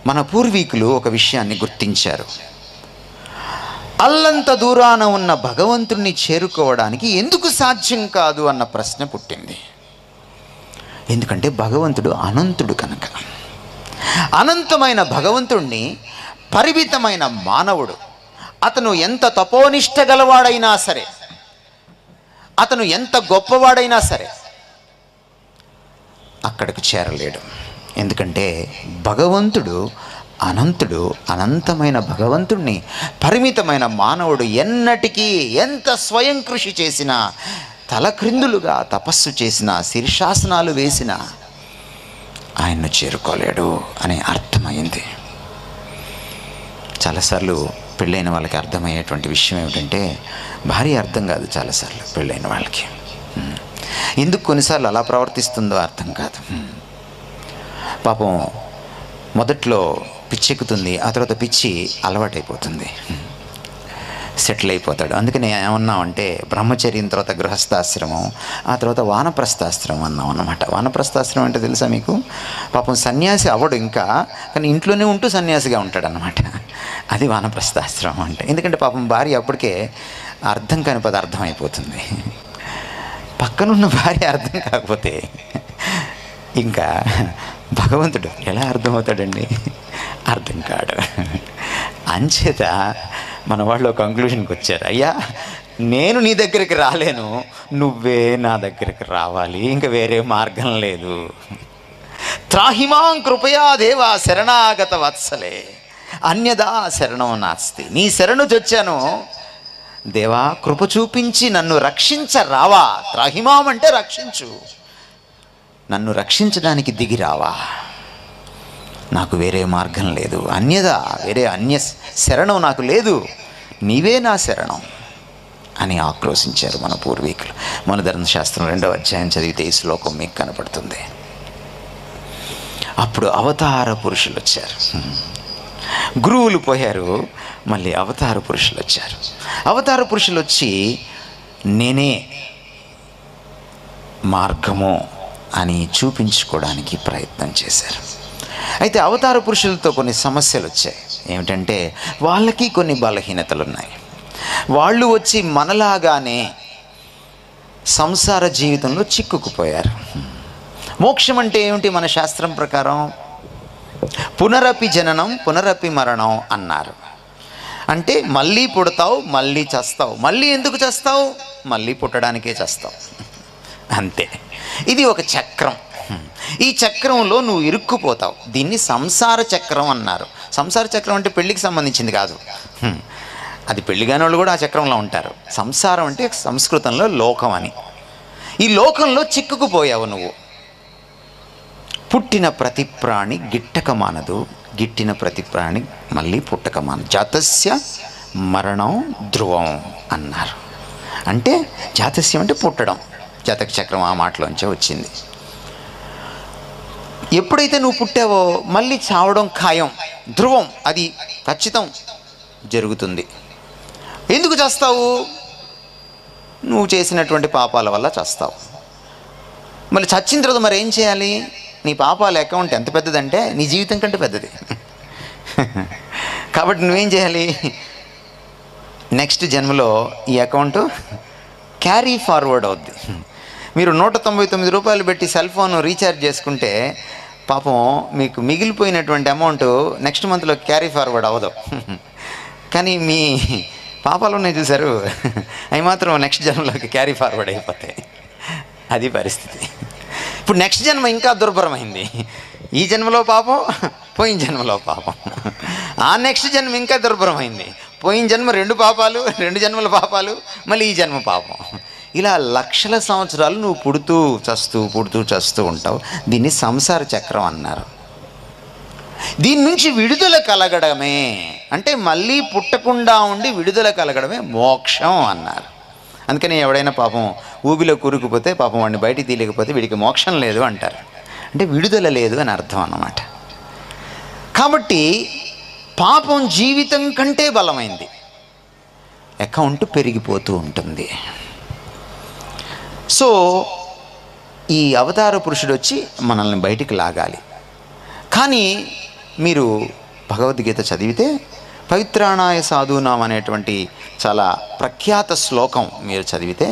మన పూర్వీకులు ఒక విషయాన్ని గుర్తించారు. అల్లంత దూరాన ఉన్న భగవంతుణ్ణి చేరుకోవడానికి ఎందుకు సాధ్యం కాదు అన్న ప్రశ్న పుట్టింది. ఎందుకంటే భగవంతుడు అనంతుడు కనుక. అనంతమైన భగవంతుణ్ణి పరిమితమైన మానవుడు, అతను ఎంత తపోనిష్ట గలవాడైనా సరే, అతను ఎంత గొప్పవాడైనా సరే అక్కడికి చేరలేడు. ఎందుకంటే భగవంతుడు అనంతుడు. అనంతమైన భగవంతుణ్ణి పరిమితమైన మానవుడు ఎన్నటికీ ఎంత స్వయం కృషి చేసినా, తలక్రిందులుగా తపస్సు చేసినా, శీర్షాసనాలు వేసినా ఆయన్ను చేరుకోలేడు అనే అర్థమైంది. చాలాసార్లు పెళ్ళైన వాళ్ళకి అర్థమయ్యేటువంటి విషయం ఏమిటంటే, భార్య అర్థం కాదు చాలాసార్లు పెళ్ళైన వాళ్ళకి. ఎందుకు కొన్నిసార్లు అలా ప్రవర్తిస్తుందో అర్థం కాదు. పాపం మొదట్లో పిచ్చెక్కుతుంది, ఆ తర్వాత పిచ్చి అలవాటైపోతుంది, సెటిల్ అయిపోతాడు. అందుకని ఏమన్నామంటే బ్రహ్మచర్యం తర్వాత గృహస్థాశ్రమం, ఆ తర్వాత వానప్రస్థాశ్రమం అన్నాం అన్నమాట. వానప్రస్థాశ్రమం అంటే తెలుసా మీకు? పాపం సన్యాసి అవ్వడు ఇంకా, కానీ ఇంట్లోనే ఉంటూ సన్యాసిగా ఉంటాడు అన్నమాట. అది వానప్రస్థాశ్రమం అంటే. ఎందుకంటే పాపం భార్య అప్పటికే అర్థం కాని పదార్థం అయిపోతుంది. పక్కనున్న భార్య అర్థం కాకపోతే ఇంకా భగవంతుడు ఎలా అర్థమవుతాడండి? అర్థం కాడు. అంచేత మన వాళ్ళు ఒక కంక్లూషన్కి వచ్చారు, అయ్యా నేను నీ దగ్గరికి రాలేను, నువ్వే నా దగ్గరికి రావాలి, ఇంకా వేరే మార్గం లేదు. త్రాహిమాం కృపయా దేవా శరణాగత వత్సలే అన్యదా శరణం నాస్తి. నీ శరణు చొచ్చాను దేవా, కృప చూపించి నన్ను రక్షించరావా. త్రాహిమాం అంటే రక్షించు, నన్ను రక్షించడానికి దిగి రావా, నాకు వేరే మార్గం లేదు, అన్యదా వేరే అన్య శరణం నాకు లేదు, నీవే నా శరణం అని ఆక్రోశించారు మన పూర్వీకులు. మన ధర్మశాస్త్రం 2వ అధ్యాయం చదివితే ఈ శ్లోకం మీకు కనపడుతుంది. అప్పుడు అవతార పురుషులు వచ్చారు, గురువులు పోయారు, మళ్ళీ అవతార పురుషులు వచ్చారు. అవతార పురుషులు వచ్చి నేనే మార్గము అని చూపించుకోవడానికి ప్రయత్నం చేశారు. అయితే అవతార పురుషులతో కొన్ని సమస్యలు వచ్చాయి. ఏమిటంటే వాళ్ళకి కొన్ని బలహీనతలు ఉన్నాయి. వాళ్ళు వచ్చి మనలాగానే సంసార జీవితంలో చిక్కుకుపోయారు. మోక్షం అంటే ఏమిటి? మన శాస్త్రం ప్రకారం పునరపి జననం పునరపి మరణం అన్నారు. అంటే మళ్ళీ పుడతావు, మళ్ళీ చస్తావు. మళ్ళీ ఎందుకు చస్తావు? మళ్ళీ పుట్టడానికే చస్తావు, అంతే. ఇది ఒక చక్రం. ఈ చక్రంలో నువ్వు ఇరుక్కుపోతావు. దీన్ని సంసార చక్రం అన్నారు. సంసార చక్రం అంటే పెళ్ళికి సంబంధించింది కాదు, అది పెళ్లి కాని వాళ్ళు కూడా ఆ చక్రంలో ఉంటారు. సంసారం అంటే సంస్కృతంలో లోకం అని. ఈ లోకంలో చిక్కుకుపోయావు నువ్వు. పుట్టిన ప్రతి ప్రాణి గిట్టక మానదు, గిట్టిన ప్రతి ప్రాణి మళ్ళీ పుట్టక మానదు. జాతస్య మరణం ధ్రువం అన్నారు. అంటే జాతస్యం అంటే పుట్టడం, జాతక చక్రం ఆ మాటలోంచే వచ్చింది. ఎప్పుడైతే నువ్వు పుట్టావో మళ్ళీ చావడం ఖాయం, ధ్రువం, అది ఖచ్చితం జరుగుతుంది. ఎందుకు చేస్తావు? నువ్వు చేసినటువంటి పాపాల వల్ల చేస్తావు. మళ్ళీ చచ్చిన తర్వాత మరి ఏం చేయాలి? నీ పాపాల అకౌంట్ ఎంత పెద్దదంటే నీ జీవితం కంటే పెద్దది. కాబట్టి నువ్వేం చేయాలి? నెక్స్ట్ జన్మలో ఈ అకౌంట్ క్యారీ ఫార్వర్డ్ అవుద్ది. మీరు 199 రూపాయలు పెట్టి సెల్ ఫోన్ రీఛార్జ్ చేసుకుంటే పాపం మీకు మిగిలిపోయినటువంటి అమౌంట్ నెక్స్ట్ మంత్లో క్యారీ ఫార్వర్డ్ అవ్వదు. కానీ మీ పాపాలు ఉన్నాయి చూశారు, అవి మాత్రం నెక్స్ట్ జన్మలోకి క్యారీ ఫార్వర్డ్ అయిపోతాయి. అది పరిస్థితి. ఇప్పుడు నెక్స్ట్ జన్మ ఇంకా దుర్భరమైంది. ఈ జన్మలో పాపం, పోయిన జన్మలో పాపం, ఆ నెక్స్ట్ జన్మ ఇంకా దుర్భరమైంది. పోయిన జన్మ 2 పాపాలు, 2 జన్మల పాపాలు, మళ్ళీ ఈ జన్మ పాపం. ఇలా లక్షల సంవత్సరాలు నువ్వు పుడుతూ చస్తూ ఉంటావు. దీన్ని సంసార చక్రం అన్నారు. దీని నుంచి విడుదల కలగడమే, అంటే మళ్ళీ పుట్టకుండా ఉండి విడుదల కలగడమే మోక్షం అన్నారు. అందుకని ఎవడైనా పాపం ఊబిలో కూరుకుపోతే పాపం వాడిని బయటికి తీయలేకపోతే వీడికి మోక్షం లేదు అంటారు. అంటే విడుదల లేదు అని అర్థం అన్నమాట. కాబట్టి పాపం జీవితం కంటే బలమైంది. అకౌంట్ పెరిగిపోతూ ఉంటుంది. సో ఈ అవతార పురుషుడు వచ్చి మనల్ని బయటికి లాగాలి. కానీ మీరు భగవద్గీత చదివితే పవిత్రాణాయ సాధూనాం అనేటువంటి చాలా ప్రఖ్యాత శ్లోకం మీరు చదివితే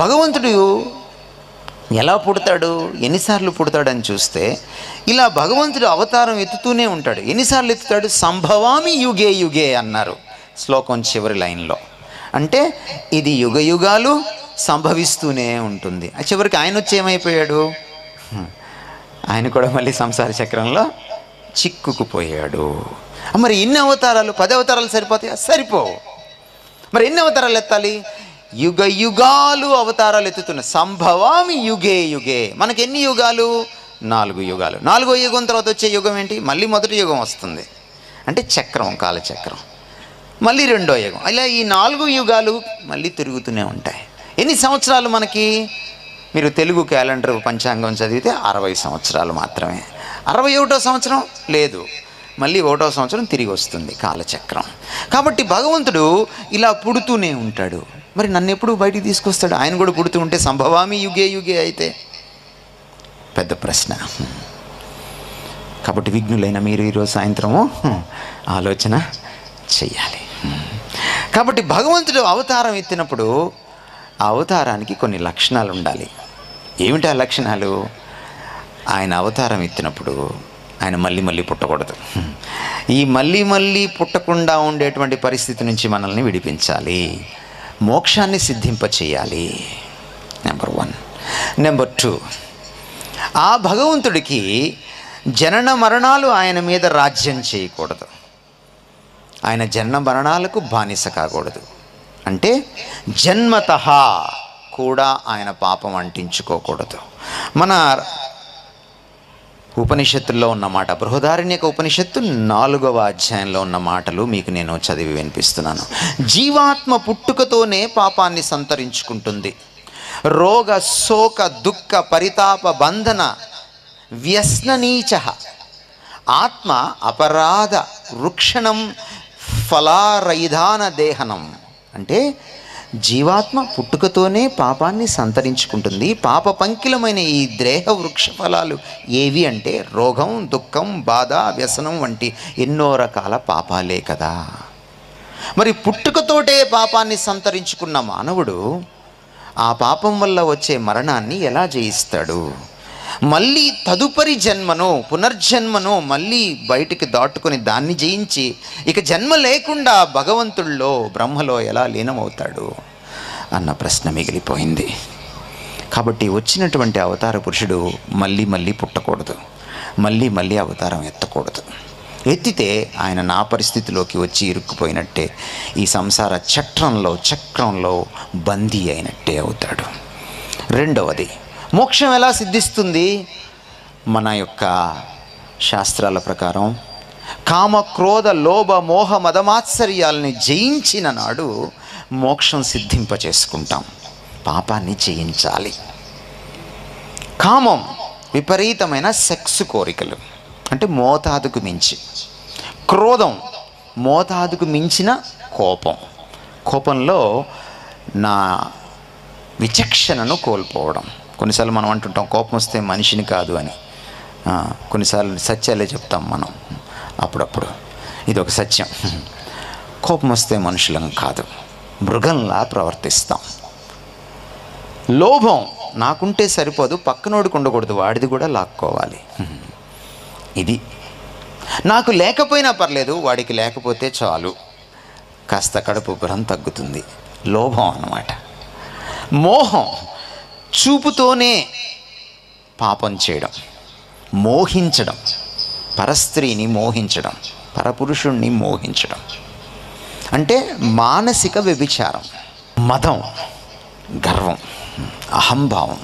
భగవంతుడు ఎలా పుడతాడు, ఎన్నిసార్లు పుడతాడని చూస్తే ఇలా భగవంతుడు అవతారం ఎత్తుతూనే ఉంటాడు. ఎన్నిసార్లు ఎత్తుతాడు? సంభవామి యుగే యుగే అన్నారు శ్లోకం చివరి లైన్లో. అంటే ఇది యుగ యుగాలు సంభవిస్తూనే ఉంటుంది. చివరికి ఆయన వచ్చి ఏమైపోయాడు? ఆయన కూడా మళ్ళీ సంసార చక్రంలో చిక్కుకుపోయాడు. మరి ఎన్ని అవతారాలు? 10 అవతారాలు సరిపోతాయా? సరిపోవు. మరి ఎన్ని అవతారాలు ఎత్తాలి? యుగ యుగాలు అవతారాలు ఎత్తుతున్న సంభవామి యుగే యుగే. మనకి ఎన్ని యుగాలు? 4 యుగాలు. 4వ యుగం తర్వాత వచ్చే యుగం ఏంటి? మళ్ళీ మొదటి యుగం వస్తుంది, అంటే చక్రం, కాలచక్రం. మళ్ళీ 2వ యుగం. ఇలా ఈ 4 యుగాలు మళ్ళీ తిరుగుతూనే ఉంటాయి. ఎన్ని సంవత్సరాలు మనకి? మీరు తెలుగు క్యాలెండర్ పంచాంగం చదివితే 60 సంవత్సరాలు మాత్రమే. 61వ సంవత్సరం లేదు, మళ్ళీ 1వ సంవత్సరం తిరిగి వస్తుంది కాలచక్రం. కాబట్టి భగవంతుడు ఇలా పుడుతూనే ఉంటాడు. మరి నన్ను ఎప్పుడు బయటికి తీసుకొస్తాడు? ఆయన కూడా పుడుతూ ఉంటే సంభవామి యుగే యుగే అయితే పెద్ద ప్రశ్న. కాబట్టి విఘ్నులైన మీరు ఈరోజు సాయంత్రము ఆలోచన చెయ్యాలి. కాబట్టి భగవంతుడు అవతారం ఎత్తినప్పుడు ఆ అవతారానికి కొన్ని లక్షణాలు ఉండాలి. ఏమిటి ఆ లక్షణాలు? ఆయన అవతారం ఎత్తినప్పుడు ఆయన మళ్ళీ మళ్ళీ పుట్టకూడదు. ఈ మళ్ళీ పుట్టకుండా ఉండేటువంటి పరిస్థితి నుంచి మనల్ని విడిపించాలి, మోక్షాన్ని సిద్ధింపచేయాలి. నెంబర్ 1. నెంబర్ 2, ఆ భగవంతుడికి జనన మరణాలు ఆయన మీద రాజ్యం చేయకూడదు. ఆయన జనన మరణాలకు బానిస కాకూడదు. అంటే జన్మతః కూడా ఆయన పాపం అంటించుకోకూడదు. మన ఉపనిషత్తుల్లో ఉన్న మాట, బృహదారణ్యక ఉపనిషత్తు 4వ అధ్యాయంలో ఉన్న మాటలు మీకు నేను చదివి వినిపిస్తున్నాను. జీవాత్మ పుట్టుకతోనే పాపాన్ని సంతరించుకుంటుంది. రోగ శోక దుఃఖ పరితాప బంధన వ్యసననీచ ఆత్మ అపరాధ వృక్షణం ఫలారైధాన దేహనం. అంటే జీవాత్మ పుట్టుకతోనే పాపాన్ని సంతరించుకుంటుంది. పాప పంకిలమైన ఈ దేహ వృక్ష ఫలాలు ఏవి అంటే రోగం, దుఃఖం, బాధ, వ్యసనం వంటి ఎన్నో రకాల పాపాలే కదా. మరి పుట్టుకతోటే పాపాన్ని సంతరించుకున్న మానవుడు ఆ పాపం వల్ల వచ్చే మరణాన్ని ఎలా జయిస్తాడు? మళ్ళీ తదుపరి జన్మను, పునర్జన్మను మళ్ళీ బయటికి దాటుకొని దాన్ని జయించి ఇక జన్మ లేకుండా భగవంతుల్లో, బ్రహ్మలో ఎలా లీనమవుతాడు అన్న ప్రశ్న మిగిలిపోయింది. కాబట్టి వచ్చినటువంటి అవతార పురుషుడు మళ్ళీ పుట్టకూడదు, మళ్ళీ అవతారం ఎత్తకూడదు. ఎత్తితే ఆయన నా పరిస్థితిలోకి వచ్చి ఇరుక్కుపోయినట్టే, ఈ సంసార చక్రంలో బందీ అయినట్టే అవుతాడు. 2వది, మోక్షం ఎలా సిద్ధిస్తుంది? మన యొక్క శాస్త్రాల ప్రకారం కామ క్రోధ లోభ మోహ మదమాత్సర్యాలని జయించిన నాడు మోక్షం సిద్ధింపచేసుకుంటాం. పాపాన్ని జయించాలి. కామం విపరీతమైన సెక్స్ కోరికలు, అంటే మోతాదుకు మించి. క్రోధం మోతాదుకు మించిన కోపంలో నా విచక్షణను కోల్పోవడం. కొన్నిసార్లు మనం అంటుంటాం కోపం వస్తే మనిషిని కాదు అని. కొన్నిసార్లు సత్యాలే చెప్తాం మనం అప్పుడప్పుడు. ఇది ఒక సత్యం. కోపం వస్తే మనుషులం కాదు, మృగంలా ప్రవర్తిస్తాం. లోభం నాకుంటే సరిపోదు, పక్కనోడికి ఉండకూడదు, వాడిది కూడా లాక్కోవాలి. ఇది నాకు లేకపోయినా పర్లేదు, వాడికి లేకపోతే చాలు. కాస్త కడుపు ఉబ్బరం తగ్గుతుంది. లోభం అన్నమాట. మోహం, చూపుతోనే పాపం చేయడం, మోహించడం, పరస్త్రీని మోహించడం, పరపురుషుణ్ణి మోహించడం అంటే మానసిక వ్యభిచారం. మదం, గర్వం, అహంభావం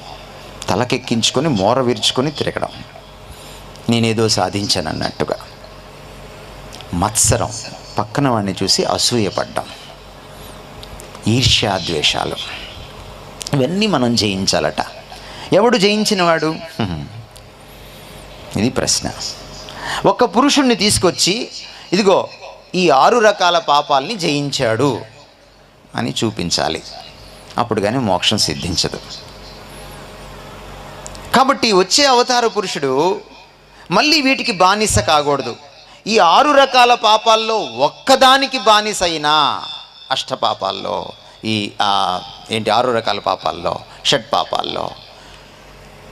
తలకెక్కించుకొని మోర విరుచుకొని తిరగడం, నేనేదో సాధించానన్నట్టుగా. మత్సరం, పక్కన వాడిని చూసి అసూయపడ్డం, ఈర్ష్యాద్వేషాలు, ఇవన్నీ మనం జయించాలట. ఎవడు జయించినవాడు? ఇది ప్రశ్న. ఒక పురుషుణ్ణి తీసుకొచ్చి ఇదిగో ఈ 6 రకాల పాపాలని జయించాడు అని చూపించాలి. అప్పుడు కానీ మోక్షం సిద్ధించదు. కాబట్టి వచ్చే అవతార పురుషుడు మళ్ళీ వీటికి బానిస కాకూడదు. ఈ 6 రకాల పాపాల్లో ఒక్కదానికి బానిస అయినా, అష్టపాపాల్లో, ఈ 6 రకాల పాపాల్లో, షట్పాపాల్లో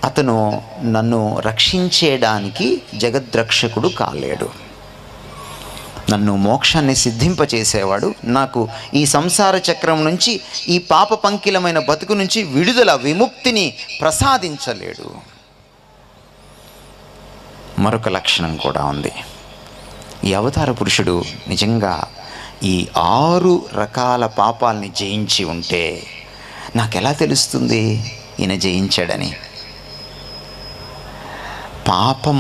అతను నన్ను రక్షించేయడానికి జగద్రక్షకుడు కాలేడు. నన్ను మోక్షాన్ని సిద్ధింపచేసేవాడు నాకు ఈ సంసార చక్రం నుంచి, ఈ పాప పంకిలమైన బతుకు నుంచి విడుదల, విముక్తిని ప్రసాదించలేడు. మరొక లక్షణం కూడా ఉంది. ఈ అవతార పురుషుడు నిజంగా ఈ 6 రకాల పాపాలని జయించి ఉంటే నాకెలా తెలుస్తుంది ఈయన జయించాడని? పాపం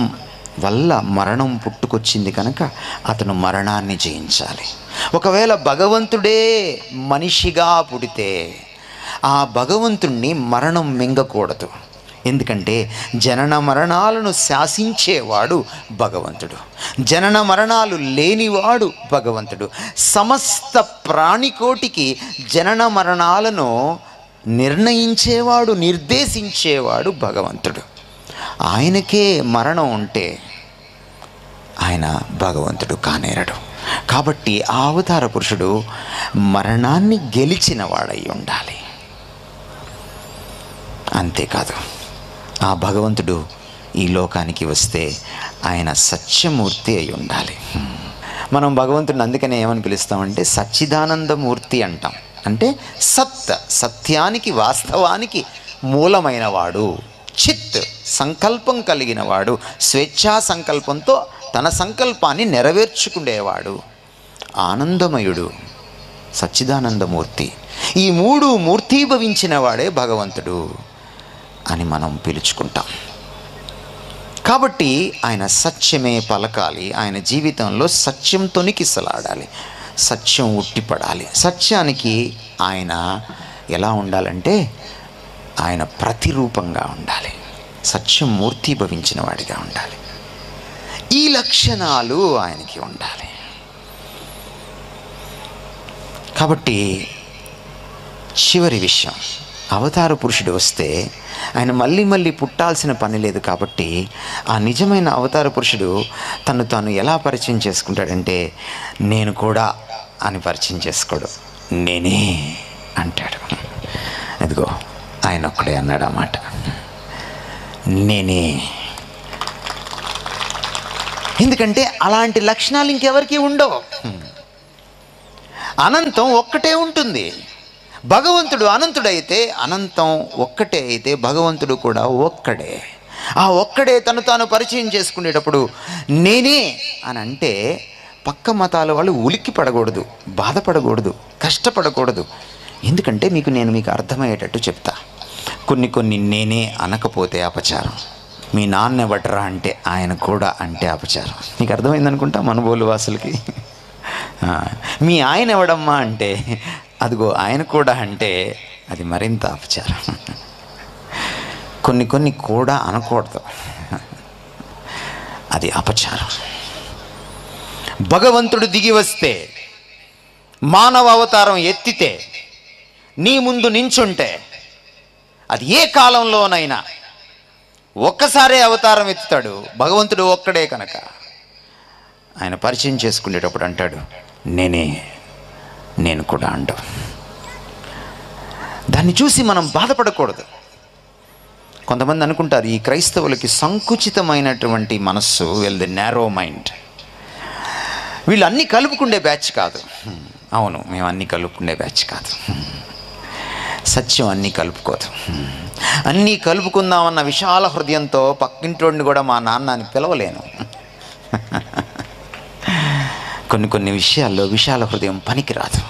వల్ల మరణం పుట్టుకొచ్చింది కనుక అతను మరణాన్ని జయించాలి. ఒకవేళ భగవంతుడే మనిషిగా పుడితే ఆ భగవంతుణ్ణి మరణం మింగకూడదు. ఎందుకంటే జనన మరణాలను శాసించేవాడు భగవంతుడు, జనన మరణాలు లేనివాడు భగవంతుడు. సమస్త ప్రాణికోటికి జనన మరణాలను నిర్ణయించేవాడు, నిర్దేశించేవాడు భగవంతుడు. ఆయనకే మరణం ఉంటే ఆయన భగవంతుడు కానేరడు. కాబట్టి ఆ అవతార పురుషుడు మరణాన్ని గెలిచిన వాడై ఉండాలి. అంతేకాదు, ఆ భగవంతుడు ఈ లోకానికి వస్తే ఆయన సత్యమూర్తి అయి ఉండాలి. మనం భగవంతుడిని అందుకనే ఏమని పిలుస్తామంటే సచ్చిదానందమూర్తి అంటాం. అంటే సత్యానికి, వాస్తవానికి మూలమైన వాడు, చిత్ సంకల్పం కలిగిన వాడు, స్వేచ్ఛా సంకల్పంతో తన సంకల్పాన్ని నెరవేర్చుకునేవాడు, ఆనందమయుడు, సచ్చిదానందమూర్తి. ఈ 3 మూర్తీభవించిన వాడే భగవంతుడు అని మనం పిలుచుకుంటాం. కాబట్టి ఆయన సత్యమే పలకాలి. ఆయన జీవితంలో సత్యం తొణికిసలాడాలి, సత్యం ఉట్టిపడాలి. సత్యానికి ఆయన ఎలా ఉండాలంటే ఆయన ప్రతిరూపంగా ఉండాలి, సత్యం మూర్తీభవించిన వాడిగా ఉండాలి. ఈ లక్షణాలు ఆయనకి ఉండాలి. కాబట్టి చివరి విషయం, అవతార పురుషుడు వస్తే ఆయన మళ్ళీ పుట్టాల్సిన పని లేదు. కాబట్టి ఆ నిజమైన అవతార పురుషుడు తను తాను ఎలా పరిచయం చేసుకుంటాడంటే నేను కూడా అని పరిచయం చేసుకోడు, నేనే అంటాడు. అదిగో ఆయన ఒక్కడే అన్నాడు అన్నమాట, నేనే. ఎందుకంటే అలాంటి లక్షణాలు ఇంకెవరికి ఉండవు. అనంతం ఒక్కటే ఉంటుంది. భగవంతుడు అనంతుడైతే, అనంతం ఒక్కటే అయితే భగవంతుడు కూడా ఒక్కడే. ఆ ఒక్కడే తను తాను పరిచయం చేసుకునేటప్పుడు నేనే అని అంటే పక్క మతాల వాళ్ళు ఉలిక్కి పడకూడదు, బాధపడకూడదు, కష్టపడకూడదు. ఎందుకంటే మీకు అర్థమయ్యేటట్టు చెప్తా. కొన్ని నేనే అనకపోతే అపచారం. మీ నాన్న ఎవడరా అంటే ఆయన కూడా అంటే అపచారం. మీకు అర్థమైందనుకుంటా మనబోలు వాసులకి. మీ ఆయన ఎవడమ్మా అంటే అదిగో ఆయన కూడా అంటే అది మరింత అపచారం. కొన్ని కూడా అనకూడదు, అది అపచారం. భగవంతుడు దిగి వస్తే, మానవ అవతారం ఎత్తితే, నీ ముందు నించుంటే, అది ఏ కాలంలోనైనా ఒక్కసారే అవతారం ఎత్తుతాడు. భగవంతుడు ఒక్కడే కనుక ఆయన పరిచయం చేసుకునేటప్పుడు అంటాడు నేను కూడా అంటాం. దాన్ని చూసి మనం బాధపడకూడదు. కొంతమంది అనుకుంటారు ఈ క్రైస్తవులకి సంకుచితమైనటువంటి మనస్సు, వీళ్ళది నేరో మైండ్, వీళ్ళు అన్నీ కలుపుకుండే బ్యాచ్ కాదు. అవును, మేము అన్నీ కలుపుకునే బ్యాచ్ కాదు. సత్యం అన్నీ కలుపుకోదు. అన్నీ కలుపుకుందామన్న విశాల హృదయంతో పక్కింటోడిని కూడా మా నాన్న అని పిలవలేను. కొన్ని విషయాల్లో విశాల హృదయం పనికిరాదు.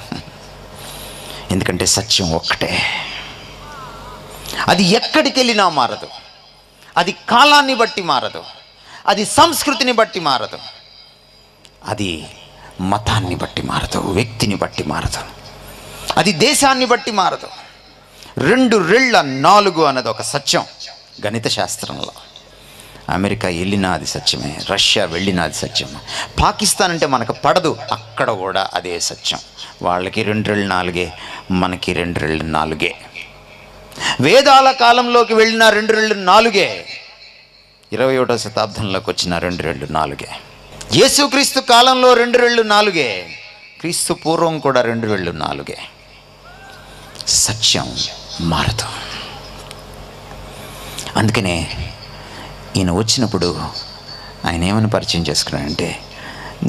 ఎందుకంటే సత్యం ఒక్కటే. అది ఎక్కడికి వెళ్ళినా మారదు. అది కాలాన్ని బట్టి మారదు. అది సంస్కృతిని బట్టి మారదు. అది మతాన్ని బట్టి మారదు. వ్యక్తిని బట్టి మారదు. అది దేశాన్ని బట్టి మారదు. 2 రెళ్ళ 4 అన్నది ఒక సత్యం గణిత శాస్త్రంలో. అమెరికా వెళ్ళినా అది సత్యమే, రష్యా వెళ్ళినా అది సత్యం. పాకిస్తాన్ అంటే మనకు పడదు, అక్కడ కూడా అదే సత్యం. వాళ్ళకి 2 రెళ్ళు 4, మనకి 2 రెళ్ళు 4. వేదాల కాలంలోకి వెళ్ళిన 2 రెళ్ళు 4, 21వ శతాబ్దంలోకి వచ్చిన 2 రెళ్ళు 4. యేసుక్రీస్తు కాలంలో 2 రెళ్ళు 4, క్రీస్తు పూర్వం కూడా 2 రెళ్ళు 4. సత్యం మారదు. అందుకనే ఈయన వచ్చినప్పుడు ఆయన ఏమని పరిచయం చేసుకున్నాడంటే,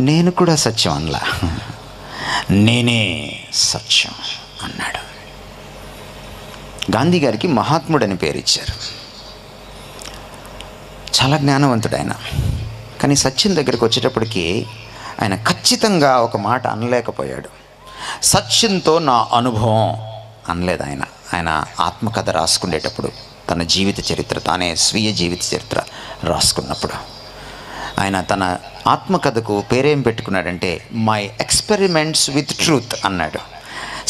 నేను కూడా సత్యం అనలా, నేనే సత్యం అన్నాడు. గాంధీ గారికి మహాత్ముడు అని పేరు ఇచ్చారు. చాలా జ్ఞానవంతుడు ఆయన. కానీ సత్యం దగ్గరికి వచ్చేటప్పటికి ఆయన ఖచ్చితంగా ఒక మాట అనలేకపోయాడు. సత్యంతో నా అనుభవం అనలేదు ఆయన. ఆయన ఆత్మకథ రాసుకునేటప్పుడు, తన జీవిత చరిత్ర, తానే స్వీయ జీవిత చరిత్ర రాసుకున్నప్పుడు ఆయన తన ఆత్మకథకు పేరేం పెట్టుకున్నాడంటే మై ఎక్స్పెరిమెంట్స్ విత్ ట్రూత్ అన్నాడు.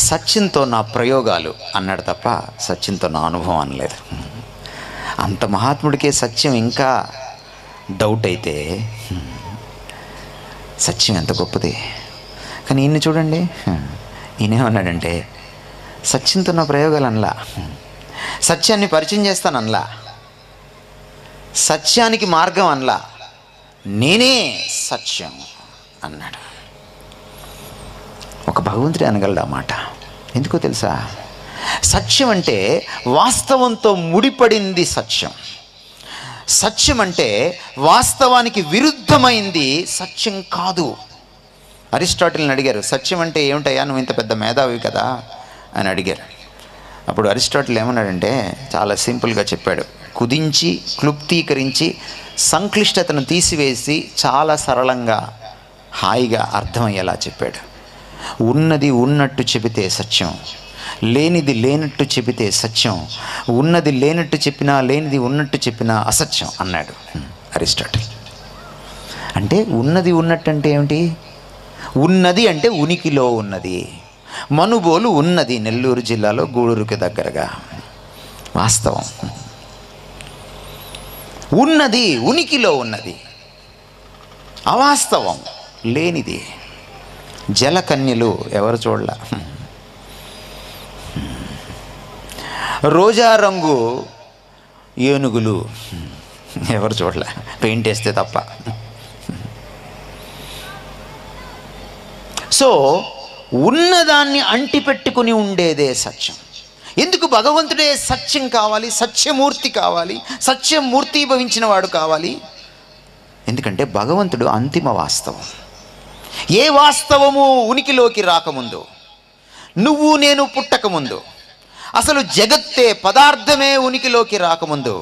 సత్యంతో నా ప్రయోగాలు అన్నాడు తప్ప సత్యంతో నా అనుభవం అనలేదు. అంత మహాత్ముడికే సత్యం ఇంకా డౌట్ అయితే సత్యం ఎంత గొప్పది. కానీ ఈయన్ని చూడండి, ఈయనేమన్నాడంటే సత్యంతో నా ప్రయోగాలు అనలా, సత్యాన్ని పరిచయం చేస్తాను అనలా, సత్యానికి మార్గం అనలా, నేనే సత్యం అన్నాడు. ఒక భగవంతుడే అనగలడు ఆ మాట. ఎందుకో తెలుసా? సత్యం అంటే వాస్తవంతో ముడిపడింది సత్యం. సత్యం అంటే వాస్తవానికి విరుద్ధమైంది సత్యం కాదు. అరిస్టాటిల్ని అడిగారు, సత్యం అంటే ఏమిటయ్యా, నువ్వు ఇంత పెద్ద మేధావి కదా అని అడిగారు. అప్పుడు అరిస్టాటిల్ ఏమన్నాడంటే చాలా సింపుల్గా చెప్పాడు. కుదించి క్లుప్తీకరించి సంక్లిష్టతను తీసివేసి చాలా సరళంగా హాయిగా అర్థమయ్యేలా చెప్పాడు. ఉన్నది ఉన్నట్టు చెబితే సత్యం, లేనిది లేనట్టు చెబితే సత్యం, ఉన్నది లేనట్టు చెప్పినా లేనిది ఉన్నట్టు చెప్పినా అసత్యం అన్నాడు అరిస్టాటిల్. అంటే ఉన్నది ఉన్నట్టు అంటే ఏమిటి? ఉన్నది అంటే ఉనికిలో ఉన్నది. మనుబోలు ఉన్నది నెల్లూరు జిల్లాలో గూడూరుకి దగ్గరగా, వాస్తవం. ఉన్నది ఉనికిలో ఉన్నది, అవాస్తవం లేనిది. జలకన్యలు ఎవరు చూడలా, రోజా రంగు ఏనుగులు ఎవరు చూడలే, పెయింట్ వేస్తే తప్ప. సో ఉన్నదాన్ని అంటిపెట్టుకుని ఉండేదే సత్యం. ఎందుకు? భగవంతుడే సత్యం కావాలి, సత్యమూర్తి కావాలి, సత్యమూర్తి భవించిన వాడు కావాలి. ఎందుకంటే భగవంతుడు అంతిమ వాస్తవం. ఏ వాస్తవము ఉనికిలోకి రాకముందు, నువ్వు నేను పుట్టకముందు, అసలు జగత్తే పదార్థమే ఉనికిలోకి రాకముందు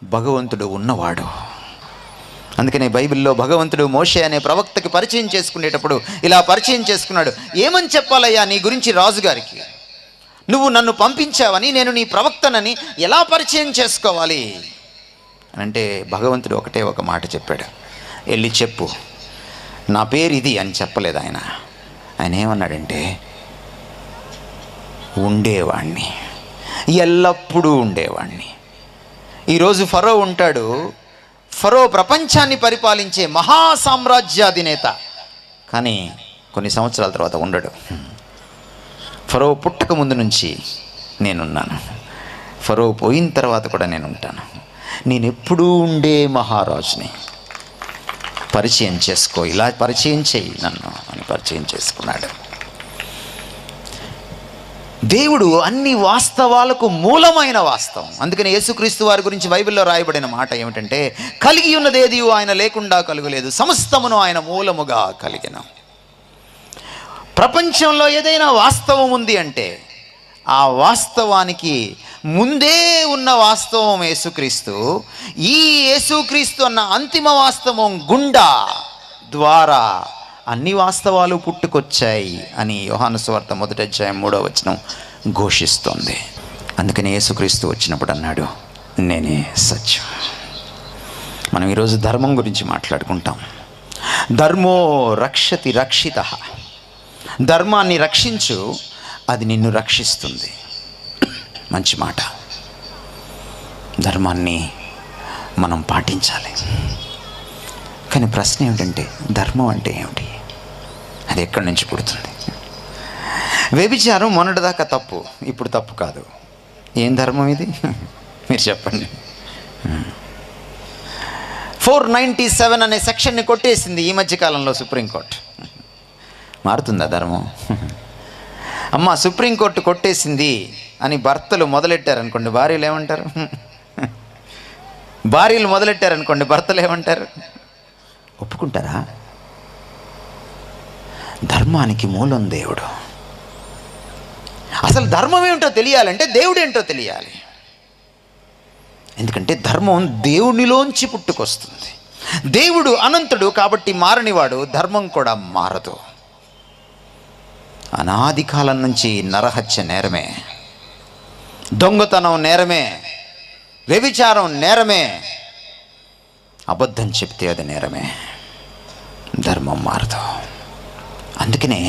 భగవంతుడు ఉన్నవాడు. అందుకనే బైబిల్లో భగవంతుడు మోషే అనే ప్రవక్తకి పరిచయం చేసుకునేటప్పుడు ఇలా పరిచయం చేసుకున్నాడు. ఏమని చెప్పాలయ్యా నీ గురించి రాజుగారికి? నువ్వు నన్ను పంపించావని, నేను నీ ప్రవక్తనని ఎలా పరిచయం చేసుకోవాలి అంటే భగవంతుడు ఒకటే ఒక మాట చెప్పాడు, వెళ్ళి చెప్పు నా పేరు ఇది అని చెప్పలేదు ఆయన. ఆయన ఏమన్నాడంటే ఉండేవాణ్ణి, ఎల్లప్పుడూ ఉండేవాణ్ణి. ఈరోజు ఫరో ఉంటాడు, ఫరో ప్రపంచాన్ని పరిపాలించే మహాసామ్రాజ్యాధినేత, కానీ కొన్ని సంవత్సరాల తర్వాత ఉండడు. ఫరో పుట్టక ముందు నుంచి నేనున్నాను, ఫరో పోయిన తర్వాత కూడా నేను ఉంటాను. నేను ఎప్పుడూ ఉండే మహారాజుని. పరిచయం చేసుకో, ఇలా పరిచయం చేయి నన్ను అని పరిచయం చేసుకున్నాడు. దేవుడు అన్ని వాస్తవాలకు మూలమైన వాస్తవం. అందుకని యేసుక్రీస్తు వారి గురించి బైబిల్లో రాయబడిన మాట ఏమిటంటే, కలిగి ఉన్నదేది ఆయన లేకుండా కలుగలేదు, సమస్తమును ఆయన మూలముగా కలిగిన. ప్రపంచంలో ఏదైనా వాస్తవం ఉంది అంటే ఆ వాస్తవానికి ముందే ఉన్న వాస్తవం యేసుక్రీస్తు. ఈ యేసుక్రీస్తు అన్న అంతిమ వాస్తవం గుండా ద్వారా అన్ని వాస్తవాలు పుట్టుకొచ్చాయి అని యోహాను సువార్త 1:3 ఘోషిస్తోంది. అందుకని యేసుక్రీస్తు వచ్చినప్పుడు అన్నాడు, నేనే సత్యం. మనం ఈరోజు ధర్మం గురించి మాట్లాడుకుంటాం. ధర్మో రక్షతి రక్షితః. ధర్మాన్ని రక్షించు, అది నిన్ను రక్షిస్తుంది. మంచి మాట. ధర్మాన్ని మనం పాటించాలి. కానీ ప్రశ్న ఏమిటంటే, ధర్మం అంటే ఏమిటి? అది ఎక్కడి నుంచి పుడుతుంది? వ్యభిచారం మొన్నటిదాకా తప్పు, ఇప్పుడు తప్పు కాదు. ఏం ధర్మం ఇది? మీరు చెప్పండి. 497 అనే సెక్షన్ని కొట్టేసింది ఈ మధ్యకాలంలో సుప్రీంకోర్టు. మారుతుందా ధర్మం? అమ్మ, సుప్రీంకోర్టు కొట్టేసింది అని భర్తలు మొదలెట్టారనుకోండి, భార్యలు ఏమంటారు? భార్యలు మొదలెట్టారనుకోండి, భర్తలు ఏమంటారు? ఒప్పుకుంటారా? ధర్మానికి మూలం దేవుడు. అసలు ధర్మం ఏమిటో తెలియాలంటే దేవుడు ఏంటో తెలియాలి. ఎందుకంటే ధర్మం దేవునిలోంచి పుట్టుకొస్తుంది. దేవుడు అనంతుడు కాబట్టి మారనివాడు, ధర్మం కూడా మారదు. అనాది కాలం నుంచి నరహత్య నేరమే, దొంగతనం నేరమే, వ్యభిచారం నేరమే, అబద్ధం చెప్తే అది నేరమే. ధర్మం మారదు. అందుకనే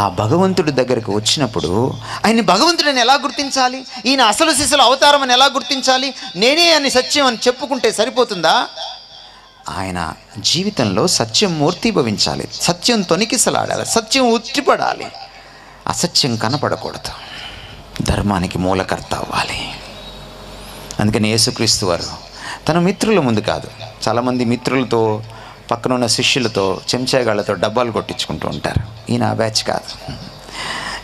ఆ భగవంతుడి దగ్గరకు వచ్చినప్పుడు ఆయన భగవంతుడిని ఎలా గుర్తించాలి? ఈయన అసలు సిసలు అవతారం అని ఎలా గుర్తించాలి? నేనే అని సత్యం అని చెప్పుకుంటే సరిపోతుందా? ఆయన జీవితంలో సత్యం మూర్తిభవించాలి, సత్యం తొణికిసలాడాలి, సత్యం ఉట్టిపడాలి, అసత్యం కనపడకూడదు. ధర్మానికి మూలకర్త అవ్వాలి. అందుకని యేసుక్రీస్తు వారు తన మిత్రుల ముందు కాదు, చాలామంది మిత్రులతో, పక్కన ఉన్న శిష్యులతో, చెంచాగాళ్లతో డబ్బాలు కొట్టించుకుంటూ ఉంటారు. ఈయన ఆ బ్యాచ్ కాదు.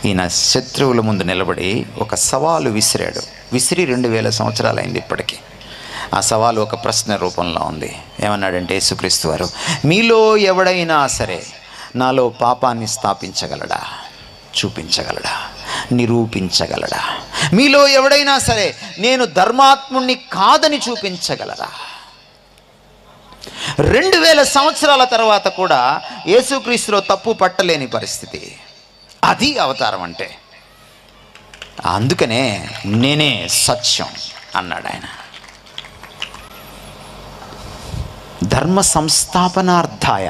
ఈయన శత్రువుల ముందు నిలబడి ఒక సవాలు విసిరాడు. విసిరి 2000 సంవత్సరాలు అయింది ఇప్పటికీ. ఆ సవాలు ఒక ప్రశ్న రూపంలో ఉంది. ఏమన్నాడంటే యేసుక్రీస్తు వారు, మీలో ఎవడైనా సరే నాలో పాపాన్ని స్థాపించగలడా, చూపించగలడా, నిరూపించగలడా? మీలో ఎవడైనా సరే నేను ధర్మాత్ముణ్ణి కాదని చూపించగలరా? 2000 సంవత్సరాల తర్వాత కూడా యేసుక్రీస్తులో తప్పు పట్టలేని పరిస్థితి. అది అవతారం అంటే. అందుకనే నేనే సత్యం అన్నాడు ఆయన. ధర్మ సంస్థాపనార్థాయ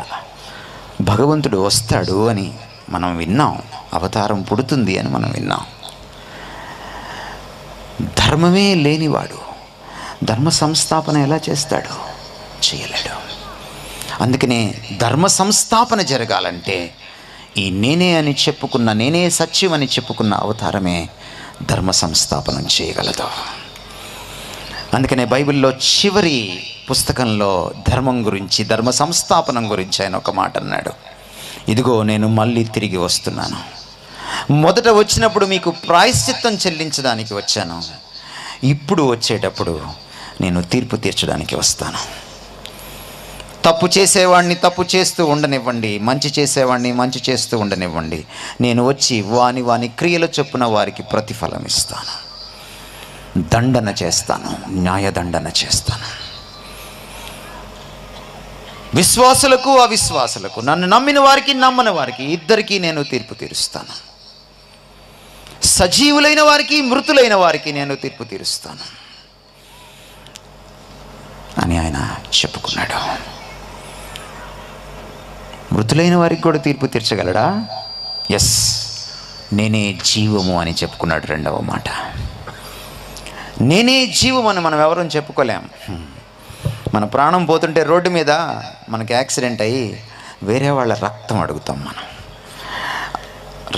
భగవంతుడు వస్తాడు అని మనం విన్నాం, అవతారం పుడుతుంది అని మనం విన్నాం. ధర్మమే లేనివాడు ధర్మ సంస్థాపన ఎలా చేస్తాడు? చేయలేడు. అందుకనే ధర్మ సంస్థాపన జరగాలంటే ఈ నేనే అని చెప్పుకున్న, నేనే సత్యం అని చెప్పుకున్న అవతారమే ధర్మ సంస్థాపనం చేయగలదు. అందుకనే బైబిల్లో చివరి పుస్తకంలో ధర్మం గురించి, ధర్మ సంస్థాపనం గురించి ఆయన ఒక మాట అన్నాడు. ఇదిగో నేను మళ్ళీ తిరిగి వస్తున్నాను. మొదట వచ్చినప్పుడు మీకు ప్రాయశ్చిత్తం చెల్లించడానికి వచ్చాను. ఇప్పుడు వచ్చేటప్పుడు నేను తీర్పు తీర్చడానికి వస్తాను. తప్పు చేసేవాడిని తప్పు చేస్తూ ఉండనివ్వండి, మంచి చేసేవాడిని మంచి చేస్తూ ఉండనివ్వండి. నేను వచ్చి వాని వాని క్రియల చొప్పున వారికి ప్రతిఫలం ఇస్తాను, దండన చేస్తాను, న్యాయదండన చేస్తాను. విశ్వాసులకు అవిశ్వాసులకు, నన్ను నమ్మిన వారికి నమ్మని వారికి ఇద్దరికీ నేను తీర్పు తీరుస్తాను. సజీవులైన వారికి మృతులైన వారికి నేను తీర్పు తీరుస్తాను అని ఆయన చెప్పుకున్నాడు. మృతులైన వారికి కూడా తీర్పు తీర్చగలడా? ఎస్, నేనే జీవము అని చెప్పుకున్నాడు. రెండవ మాట, నేనే జీవం అని మనం ఎవరూ చెప్పుకోలేం. మన ప్రాణం పోతుంటే రోడ్డు మీద మనకి యాక్సిడెంట్ అయ్యి వేరే వాళ్ళ రక్తం అడుగుతాం. మనం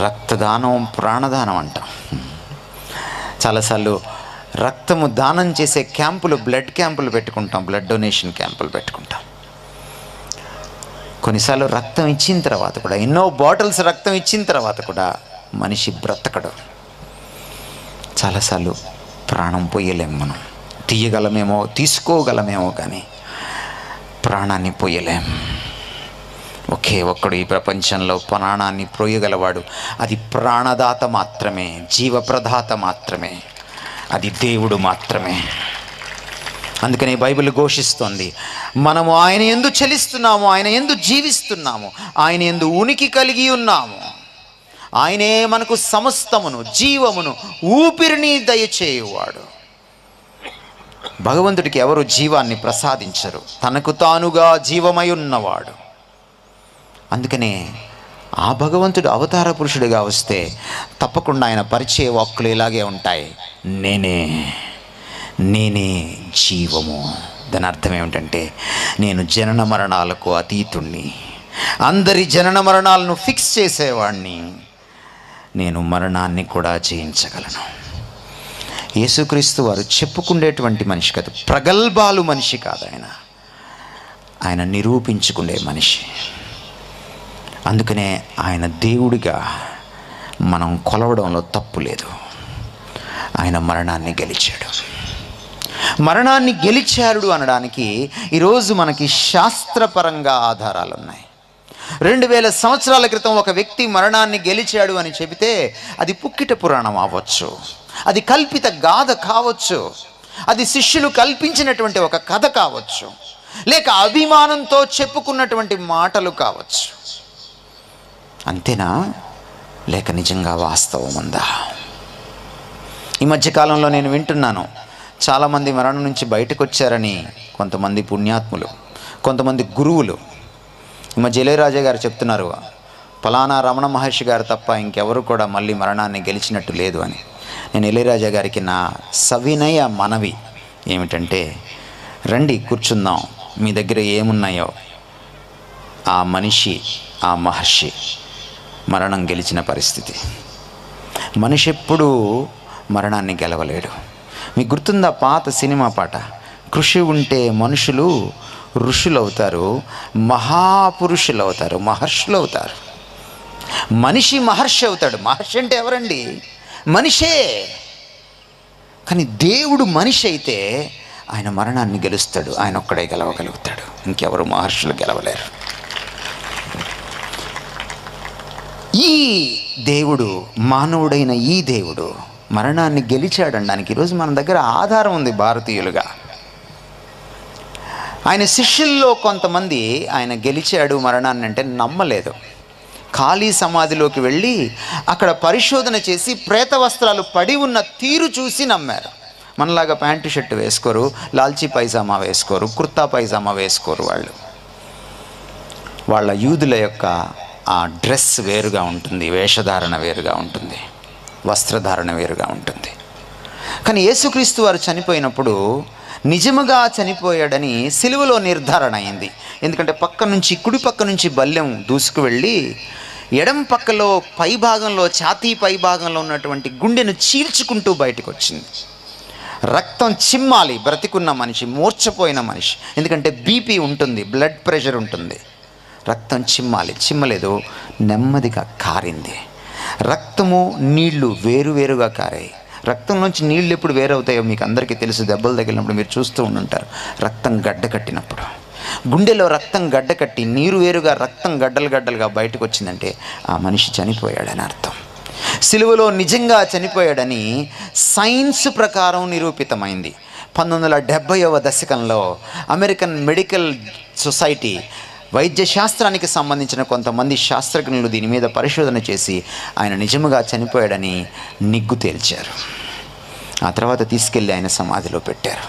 రక్తదానం ప్రాణదానం అంటాం. చాలాసార్లు రక్తము దానం చేసే క్యాంపులు, బ్లడ్ క్యాంపులు పెట్టుకుంటాం, బ్లడ్ డొనేషన్ క్యాంపులు పెట్టుకుంటాం. కొన్నిసార్లు రక్తం ఇచ్చిన తర్వాత కూడా, ఎన్నో బాటిల్స్ రక్తం ఇచ్చిన తర్వాత కూడా మనిషి బ్రతకడు. చాలాసార్లు ప్రాణం పోయలేం. మనం తీయగలమేమో, తీసుకోగలమేమో, కానీ ప్రాణాన్ని పోయలేం. ఒకే ఒక్కడు ఈ ప్రపంచంలో ప్రాణాన్ని ప్రోయగలవాడు. అది ప్రాణదాత మాత్రమే, జీవప్రదాత మాత్రమే, అది దేవుడు మాత్రమే. అందుకని బైబిల్ ఘోషిస్తోంది, మనము ఆయన యందు చలిస్తున్నాము, ఆయన యందు జీవిస్తున్నాము, ఆయన యందు ఉనికి కలిగి ఉన్నాము. ఆయనే మనకు సమస్తమును, జీవమును, ఊపిరిని దయచేయువాడు. భగవంతుడికి ఎవరు జీవాన్ని ప్రసాదించరు, తనకు తానుగా జీవమై ఉన్నవాడు. అందుకనే ఆ భగవంతుడు అవతార పురుషుడిగా వస్తే తప్పకుండా ఆయన పరిచయ వాక్కులు ఇలాగే ఉంటాయి, నేనే జీవము. దాని అర్థం ఏమిటంటే, నేను జనన మరణాలకు అతీతుణ్ణి, అందరి జనన మరణాలను ఫిక్స్ చేసేవాడిని, నేను మరణాన్ని కూడా జయించగలను. యేసుక్రీస్తు వారు చెప్పుకునేటువంటి మనిషి కాదు, ప్రగల్భాలు మనిషి కాదు, ఆయన నిరూపించుకునే మనిషి. అందుకనే ఆయన దేవుడిగా మనం కొలవడంలో తప్పు లేదు. ఆయన మరణాన్ని గెలిచాడు. మరణాన్ని గెలిచాడు అనడానికి ఈరోజు మనకి శాస్త్రపరంగా ఆధారాలు ఉన్నాయి. 2000 సంవత్సరాల క్రితం ఒక వ్యక్తి మరణాన్ని గెలిచాడు అని చెబితే అది పుక్కిట పురాణం అవ్వచ్చు, అది కల్పిత గాథ కావచ్చు, అది శిష్యులు కల్పించినటువంటి ఒక కథ కావచ్చు, లేక అభిమానంతో చెప్పుకున్నటువంటి మాటలు కావచ్చు. అంతేనా, లేక నిజంగా వాస్తవం ఉందా? ఈ మధ్యకాలంలో నేను వింటున్నాను, చాలామంది మరణం నుంచి బయటకు వచ్చారని కొంతమంది పుణ్యాత్ములు, కొంతమంది గురువులు. ఈ మధ్య ఇళయరాజా గారు చెప్తున్నారు, ఫలానా రమణ మహర్షి గారు తప్ప ఇంకెవరు కూడా మళ్ళీ మరణాన్ని గెలిచినట్టు లేదు అని. నేను ఇళయరాజా గారికి నా సవినయ మనవి ఏమిటంటే, రండి కూర్చుందాం, మీ దగ్గర ఏమున్నాయో ఆ మనిషి, ఆ మహర్షి మరణం గెలిచిన పరిస్థితి. మనిషి ఎప్పుడూ మరణాన్ని గెలవలేడు. మీకు గుర్తుందా పాత సినిమా పాట, కృషి ఉంటే మనుషులు ఋషులు అవుతారు, మహాపురుషులు అవుతారు, మహర్షులు అవుతారు. మనిషి మహర్షి అవుతాడు. మహర్షి అంటే ఎవరండి? మనిషే. కానీ దేవుడు మనిషి అయితే ఆయన మరణాన్ని గెలుస్తాడు, ఆయన ఒక్కడే గెలవగలుగుతాడు, ఇంకెవరు మహర్షులు గెలవలేరు. ఈ దేవుడు, మానవుడైన ఈ దేవుడు మరణాన్ని గెలిచాడనడానికి ఈరోజు మన దగ్గర ఆధారం ఉంది. భారతీయులుగా ఆయన శిష్యుల్లో కొంతమంది ఆయన గెలిచాడు మరణాన్ని అంటే నమ్మలేదు. ఖాళీ సమాధిలోకి వెళ్ళి అక్కడ పరిశోధన చేసి ప్రేత వస్త్రాలు పడి ఉన్న తీరు చూసి నమ్మారు. మనలాగా ప్యాంటు షర్టు వేసుకోరు, లాల్చీ పైజామా వేసుకోరు, కుర్తా పైజామా వేసుకోరు. వాళ్ళ యూదుల యొక్క ఆ డ్రెస్ వేరుగా ఉంటుంది, వేషధారణ వేరుగా ఉంటుంది, వస్త్రధారణ వేరుగా ఉంటుంది. కానీ యేసుక్రీస్తు వారు చనిపోయినప్పుడు నిజముగా చనిపోయాడని సిలువలో నిర్ధారణ అయింది. ఎందుకంటే కుడి పక్క నుంచి బల్లెం దూసుకు వెళ్ళి ఎడం పక్కలో పై భాగంలో, ఛాతీ పై భాగంలో ఉన్నటువంటి గుండెను చీల్చుకుంటూ బయటకు వచ్చింది. రక్తం చిమ్మాలి, బ్రతికున్న మనిషి, మూర్ఛపోయిన మనిషి, ఎందుకంటే బీపీ ఉంటుంది, బ్లడ్ ప్రెషర్ ఉంటుంది, రక్తం చిమ్మాలి. చిమ్మలేదు, నెమ్మదిగా కారింది. రక్తము నీళ్లు వేరువేరుగా కారాయి. రక్తం నుంచి నీళ్ళు ఎప్పుడు వేరవుతాయో మీకు అందరికీ తెలుసు, దెబ్బలు తగిలినప్పుడు మీరు చూస్తూ ఉండుంటారు. రక్తం గడ్డ కట్టినప్పుడు, గుండెలో రక్తం గడ్డ కట్టి నీరు వేరుగా రక్తం గడ్డలుగా బయటకు వచ్చిందంటే ఆ మనిషి చనిపోయాడని అర్థం. సిలువలో నిజంగా చనిపోయాడని సైన్స్ ప్రకారం నిరూపితమైంది. 1970వ దశకంలో అమెరికన్ మెడికల్ సొసైటీ, వైద్య శాస్త్రానికి సంబంధించిన కొంతమంది శాస్త్రజ్ఞులు దీని మీద పరిశోధన చేసి ఆయన నిజముగా చనిపోయాడని నిగ్గు తేల్చారు. ఆ తర్వాత తీసుకెళ్ళి ఆయన సమాధిలో పెట్టారు.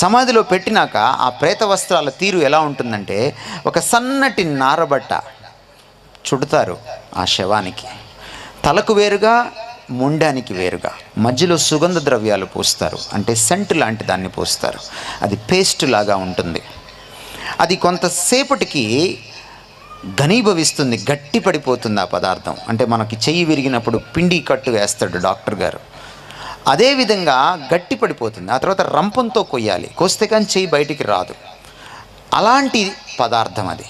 సమాధిలో పెట్టినాక ఆ ప్రేత వస్త్రాల తీరు ఎలా ఉంటుందంటే, ఒక సన్నటి నారబట్ట చుడతారు ఆ శవానికి, తలకు వేరుగా, ముండానికి వేరుగా, మధ్యలో సుగంధ ద్రవ్యాలు పూస్తారు, అంటే సెంట్ లాంటి దాన్ని పూస్తారు. అది పేస్ట్ లాగా ఉంటుంది. అది కొంతసేపటికి ఘనీభవిస్తుంది, గట్టి పడిపోతుంది ఆ పదార్థం. అంటే మనకి చెయ్యి విరిగినప్పుడు పిండి కట్టు వేస్తాడు డాక్టర్ గారు, అదేవిధంగా గట్టి పడిపోతుంది. ఆ తర్వాత రంపంతో కొయ్యాలి, కోస్తే కానీ చెయ్యి బయటికి రాదు, అలాంటి పదార్థం అది.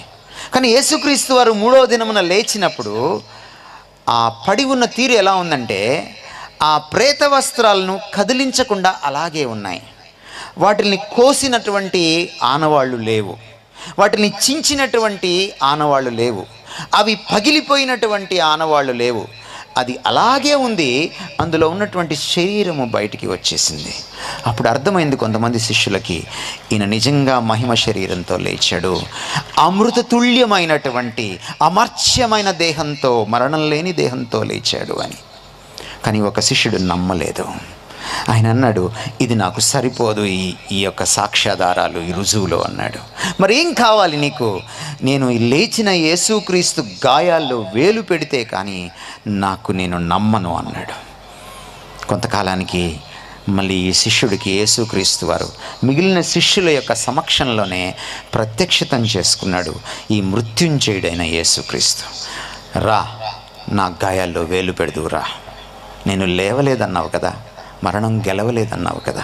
కానీ యేసుక్రీస్తు వారు 3వ దినమున లేచినప్పుడు ఆ పడి ఉన్న తీరు ఎలా ఉందంటే, ఆ ప్రేత వస్త్రాలను కదిలించకుండా అలాగే ఉన్నాయి. వాటిని కోసినటువంటి ఆనవాళ్ళు లేవు. వాటిని చించినటువంటి ఆనవాళ్ళు లేవు, అవి పగిలిపోయినటువంటి ఆనవాళ్ళు లేవు. అది అలాగే ఉంది. అందులో ఉన్నటువంటి శరీరము బయటికి వచ్చేసింది. అప్పుడు అర్థమైంది కొంతమంది శిష్యులకి, ఈయన నిజంగా మహిమ శరీరంతో లేచాడు, అమృతతుల్యమైనటువంటి అమర్త్యమైన దేహంతో, మరణం లేని దేహంతో లేచాడు అని. కానీ ఒక శిష్యుడు నమ్మలేదు. ఆయన అన్నాడు, ఇది నాకు సరిపోదు, ఈ యొక్క సాక్ష్యాధారాలు, ఈ రుజువులు అన్నాడు. మరి ఏం కావాలి నీకు? నేను లేచిన యేసుక్రీస్తు గాయాల్లో వేలు పెడితే కానీ నేను నమ్మను అన్నాడు. కొంతకాలానికి మళ్ళీ ఈ శిష్యుడికి యేసుక్రీస్తు వారు మిగిలిన శిష్యుల యొక్క సమక్షంలోనే ప్రత్యక్షతం చేసుకున్నాడు. ఈ మృత్యుంజయుడైన యేసుక్రీస్తు, రా, నా గాయాల్లో వేలు పెడుదురా. నేను లేవలేదన్నావు కదా, మరణం గెలవలేదన్నావు కదా.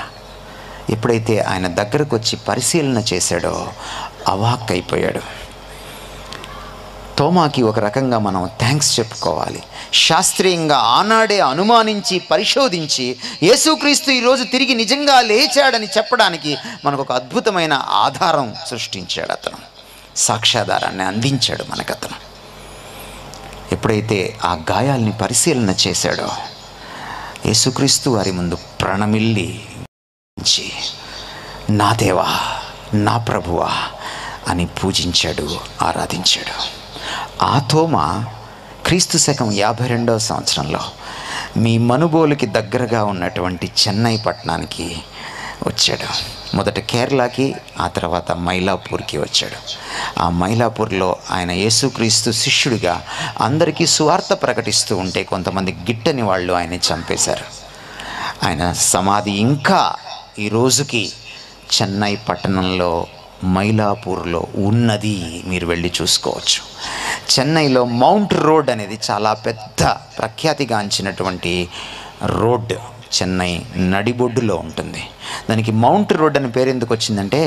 ఎప్పుడైతే ఆయన దగ్గరకు వచ్చి పరిశీలన చేశాడో అవాక్కైపోయాడు. తోమాకి ఒక రకంగా మనం థ్యాంక్స్ చెప్పుకోవాలి. శాస్త్రీయంగా ఆనాడే అనుమానించి పరిశోధించి యేసుక్రీస్తు ఈరోజు తిరిగి నిజంగా లేచాడని చెప్పడానికి మనకు ఒక అద్భుతమైన ఆధారం సృష్టించాడు అతను, సాక్ష్యాధారాన్ని అందించాడు మనకతను. ఎప్పుడైతే ఆ గాయాల్ని పరిశీలన చేశాడో యేసుక్రీస్తు వారి ముందు ప్రణమిల్లి, నా దేవా, నా ప్రభువా అని పూజించాడు, ఆరాధించాడు. ఆ తోమా క్రీస్తు శకం 52వ సంవత్సరంలో మీ మనుబోలుకి దగ్గరగా ఉన్నటువంటి చెన్నై పట్టణానికి వచ్చాడు. మొదట కేరళకి, ఆ తర్వాత మైలాపూర్కి వచ్చాడు. ఆ మైలాపూర్లో ఆయన యేసుక్రీస్తు శిష్యుడిగా అందరికీ సువార్త ప్రకటిస్తూ ఉంటే కొంతమంది గిట్టని వాళ్ళు ఆయన చంపేశారు. ఆయన సమాధి ఇంకా ఈ రోజుకి చెన్నై పట్టణంలో మైలాపూర్లో ఉన్నది, మీరు వెళ్ళి చూసుకోవచ్చు. చెన్నైలో మౌంట్ రోడ్ అనేది చాలా పెద్ద ప్రఖ్యాతిగాంచినటువంటి రోడ్, చెన్నై నడిబొడ్డులో ఉంటుంది. దానికి మౌంట్ రోడ్ అని పేరు ఎందుకు వచ్చిందంటే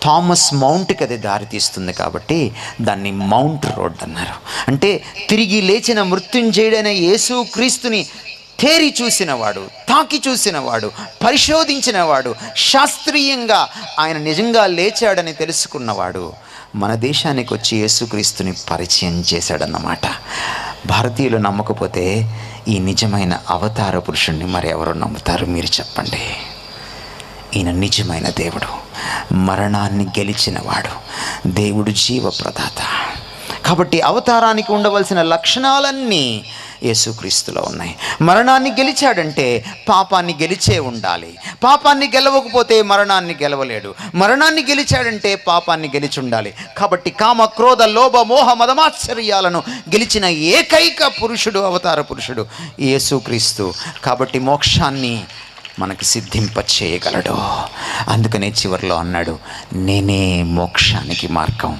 థామస్ మౌంట్కి అది దారి తీస్తుంది కాబట్టి దాన్ని మౌంట్ రోడ్ అన్నారు. అంటే తిరిగి లేచిన మృత్యుంజయుడైన యేసుక్రీస్తుని తేరి చూసినవాడు, తాకి చూసినవాడు, పరిశోధించినవాడు, శాస్త్రీయంగా ఆయన నిజంగా లేచాడని తెలుసుకున్నవాడు మన దేశానికి వచ్చి యేసుక్రీస్తుని పరిచయం చేశాడన్నమాట. భారతీయులు నమ్మకపోతే ఈ నిజమైన అవతార పురుషుణ్ణి మరి ఎవరు నమ్ముతారు? మీరు చెప్పండి. ఈయన నిజమైన దేవుడు, మరణాన్ని గెలిచినవాడు, దేవుడు జీవప్రదాత. కాబట్టి అవతారానికి ఉండవలసిన లక్షణాలన్నీ యేసుక్రీస్తులో ఉన్నాయి. మరణాన్ని గెలిచాడంటే పాపాన్ని గెలిచే ఉండాలి. పాపాన్ని గెలవకపోతే మరణాన్ని గెలవలేడు. మరణాన్ని గెలిచాడంటే పాపాన్ని గెలిచి ఉండాలి. కాబట్టి కామ, క్రోధ, లోభ, మోహ, మదమాశ్చర్యాలను గెలిచిన ఏకైక పురుషుడు, అవతార పురుషుడు యేసుక్రీస్తు. కాబట్టి మోక్షాన్ని మనకు సిద్ధింపచేయగలడు. అందుకనే చివరిలో అన్నాడు, నేనే మోక్షానికి మార్గం,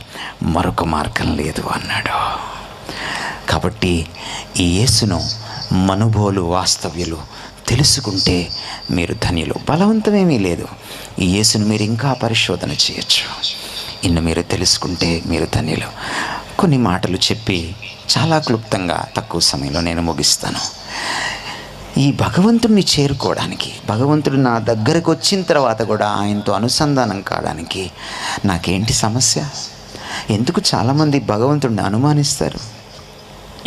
మరొక మార్గం లేదు అన్నాడు. కాబట్టి ఈ యేసును మనుబోలు వాస్తవ్యులు తెలుసుకుంటే మీరు ధన్యులు. బలవంతమేమీ లేదు. ఈ యేసును మీరు ఇంకా పరిశోధన చేయొచ్చు. ఇನ್ನು మీరు తెలుసుకుంటే మీరు ధన్యులు. కొన్ని మాటలు చెప్పి చాలా క్లుప్తంగా తక్కువ సమయంలో నేను ముగిస్తాను. ఈ భగవంతుడిని చేరుకోవడానికి, భగవంతుడు నా దగ్గరకు వచ్చిన తర్వాత కూడా ఆయనతో అనుసంధానం కావడానికి నాకేంటి సమస్య? ఎందుకు చాలామంది భగవంతుడిని అనుమానిస్తారు?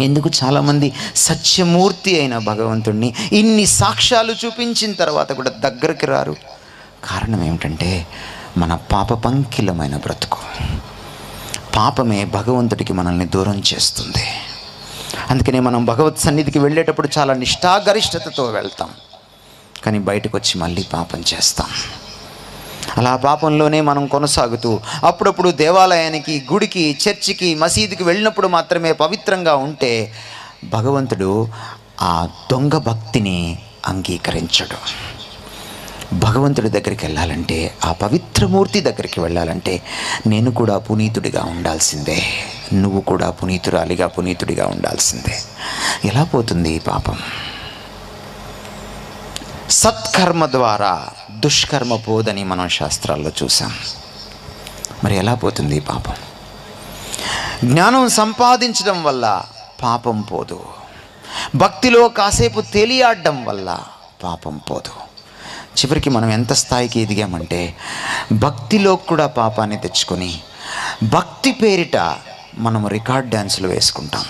ఎందుకు చాలామంది సత్యమూర్తి అయిన భగవంతుడిని ఇన్ని సాక్ష్యాలు చూపించిన తర్వాత కూడా దగ్గరికి రారు? కారణం ఏమిటంటే మన పాప పంకిలమైన బ్రతుకు. పాపమే భగవంతుడికి మనల్ని దూరం చేస్తుంది. అందుకనే మనం భగవత్ సన్నిధికి వెళ్ళేటప్పుడు చాలా నిష్ఠాగరిష్టతతో వెళ్తాం, కానీ బయటకు వచ్చి మళ్ళీ పాపం చేస్తాం. అలా పాపంలోనే మనం కొనసాగుతూ అప్పుడప్పుడు దేవాలయానికి, గుడికి, చర్చికి, మసీదుకి వెళ్ళినప్పుడు మాత్రమే పవిత్రంగా ఉంటే భగవంతుడు ఆ దొంగ భక్తిని అంగీకరించడు. భగవంతుడి దగ్గరికి వెళ్ళాలంటే, ఆ పవిత్రమూర్తి దగ్గరికి వెళ్ళాలంటే నేను కూడా పునీతుడిగా ఉండాల్సిందే, నువ్వు కూడా పునీతురాలిగా, పునీతుడిగా ఉండాల్సిందే. ఎలా పోతుంది ఈ పాపం? సత్కర్మ ద్వారా దుష్కర్మ పోదని మనం శాస్త్రాల్లో చూసాం. మరి ఎలా పోతుంది ఈ పాపం? జ్ఞానం సంపాదించడం వల్ల పాపం పోదు. భక్తిలో కాసేపు తేలియాడడం వల్ల పాపం పోదు. చివరికి మనం ఎంత స్థాయికి ఎదిగామంటే భక్తిలో కూడా పాపాన్ని తెచ్చుకొని భక్తి పేరిట మనం రికార్డ్ డ్యాన్సులు వేసుకుంటాం,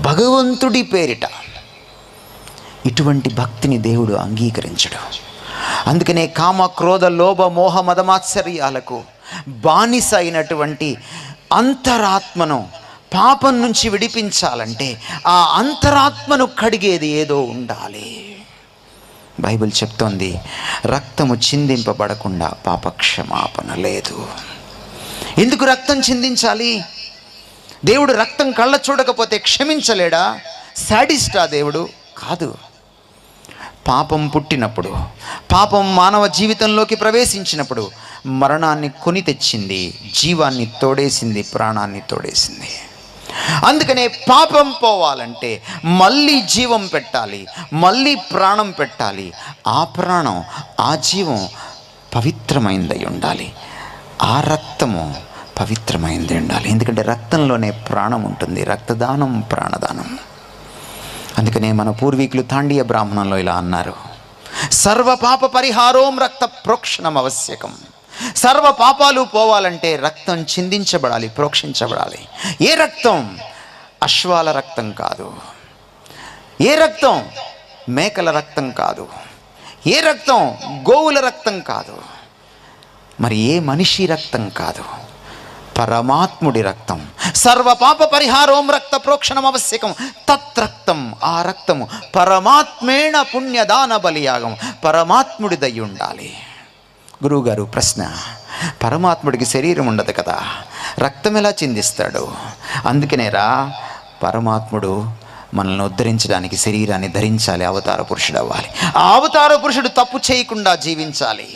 భగవంతుడి పేరిట. ఇటువంటి భక్తిని దేవుడు అంగీకరించడు. అందుకనే కామ క్రోధ లోభ మోహ మదమాత్సర్యాలకు బానిస అయినటువంటి అంతరాత్మను పాపం నుంచి విడిపించాలంటే ఆ అంతరాత్మను కడిగేది ఏదో ఉండాలి. బైబిల్ చెప్తోంది, రక్తము చిందింపబడకుండా పాపక్షమాపణ లేదు. ఎందుకు రక్తం చిందించాలి? దేవుడు రక్తం కళ్ళ చూడకపోతే క్షమించలేడా? శాడిస్టా దేవుడు? కాదు. పాపం పుట్టినప్పుడు, పాపం మానవ జీవితంలోకి ప్రవేశించినప్పుడు మరణాన్ని కొని తెచ్చింది, జీవాన్ని తోడేసింది, ప్రాణాన్ని తోడేసింది. అందుకనే పాపం పోవాలంటే మళ్ళీ జీవం పెట్టాలి, మళ్ళీ ప్రాణం పెట్టాలి. ఆ ప్రాణం, ఆ జీవం పవిత్రమైందై ఉండాలి, ఆ రక్తము పవిత్రమైంది ఉండాలి. ఎందుకంటే రక్తంలోనే ప్రాణం ఉంటుంది. రక్తదానం ప్రాణదానం. అందుకనే మన పూర్వీకులు తాండీయ బ్రాహ్మణంలో ఇలా అన్నారు, సర్వ పాప పరిహారోం రక్త ప్రోక్షణం ఆవశ్యకం. సర్వ పాపాలు పోవాలంటే రక్తం చిందించబడాలి, ప్రోక్షించబడాలి. ఏ రక్తం? అశ్వాల రక్తం కాదు. ఏ రక్తం? మేకల రక్తం కాదు. ఏ రక్తం? గోవుల రక్తం కాదు. మరి ఏ మనిషి రక్తం కాదు, పరమాత్ముడి రక్తం. సర్వ పాప పరిహారోం రక్త ప్రోక్షణం ఆవశ్యకం. తత్రక్తం, ఆ రక్తము పరమాత్మేణ పుణ్యదాన బలియాగం, పరమాత్ముడిదై ఉండాలి. గురువుగారు ప్రశ్న, పరమాత్ముడికి శరీరం ఉండదు కదా, రక్తం ఎలా చిందిస్తాడు? అందుకనేరా పరమాత్ముడు మనల్ని ఉద్ధరించడానికి శరీరాన్ని ధరించాలి, అవతార పురుషుడు అవ్వాలి. ఆ అవతార పురుషుడు తప్పు చేయకుండా జీవించాలి,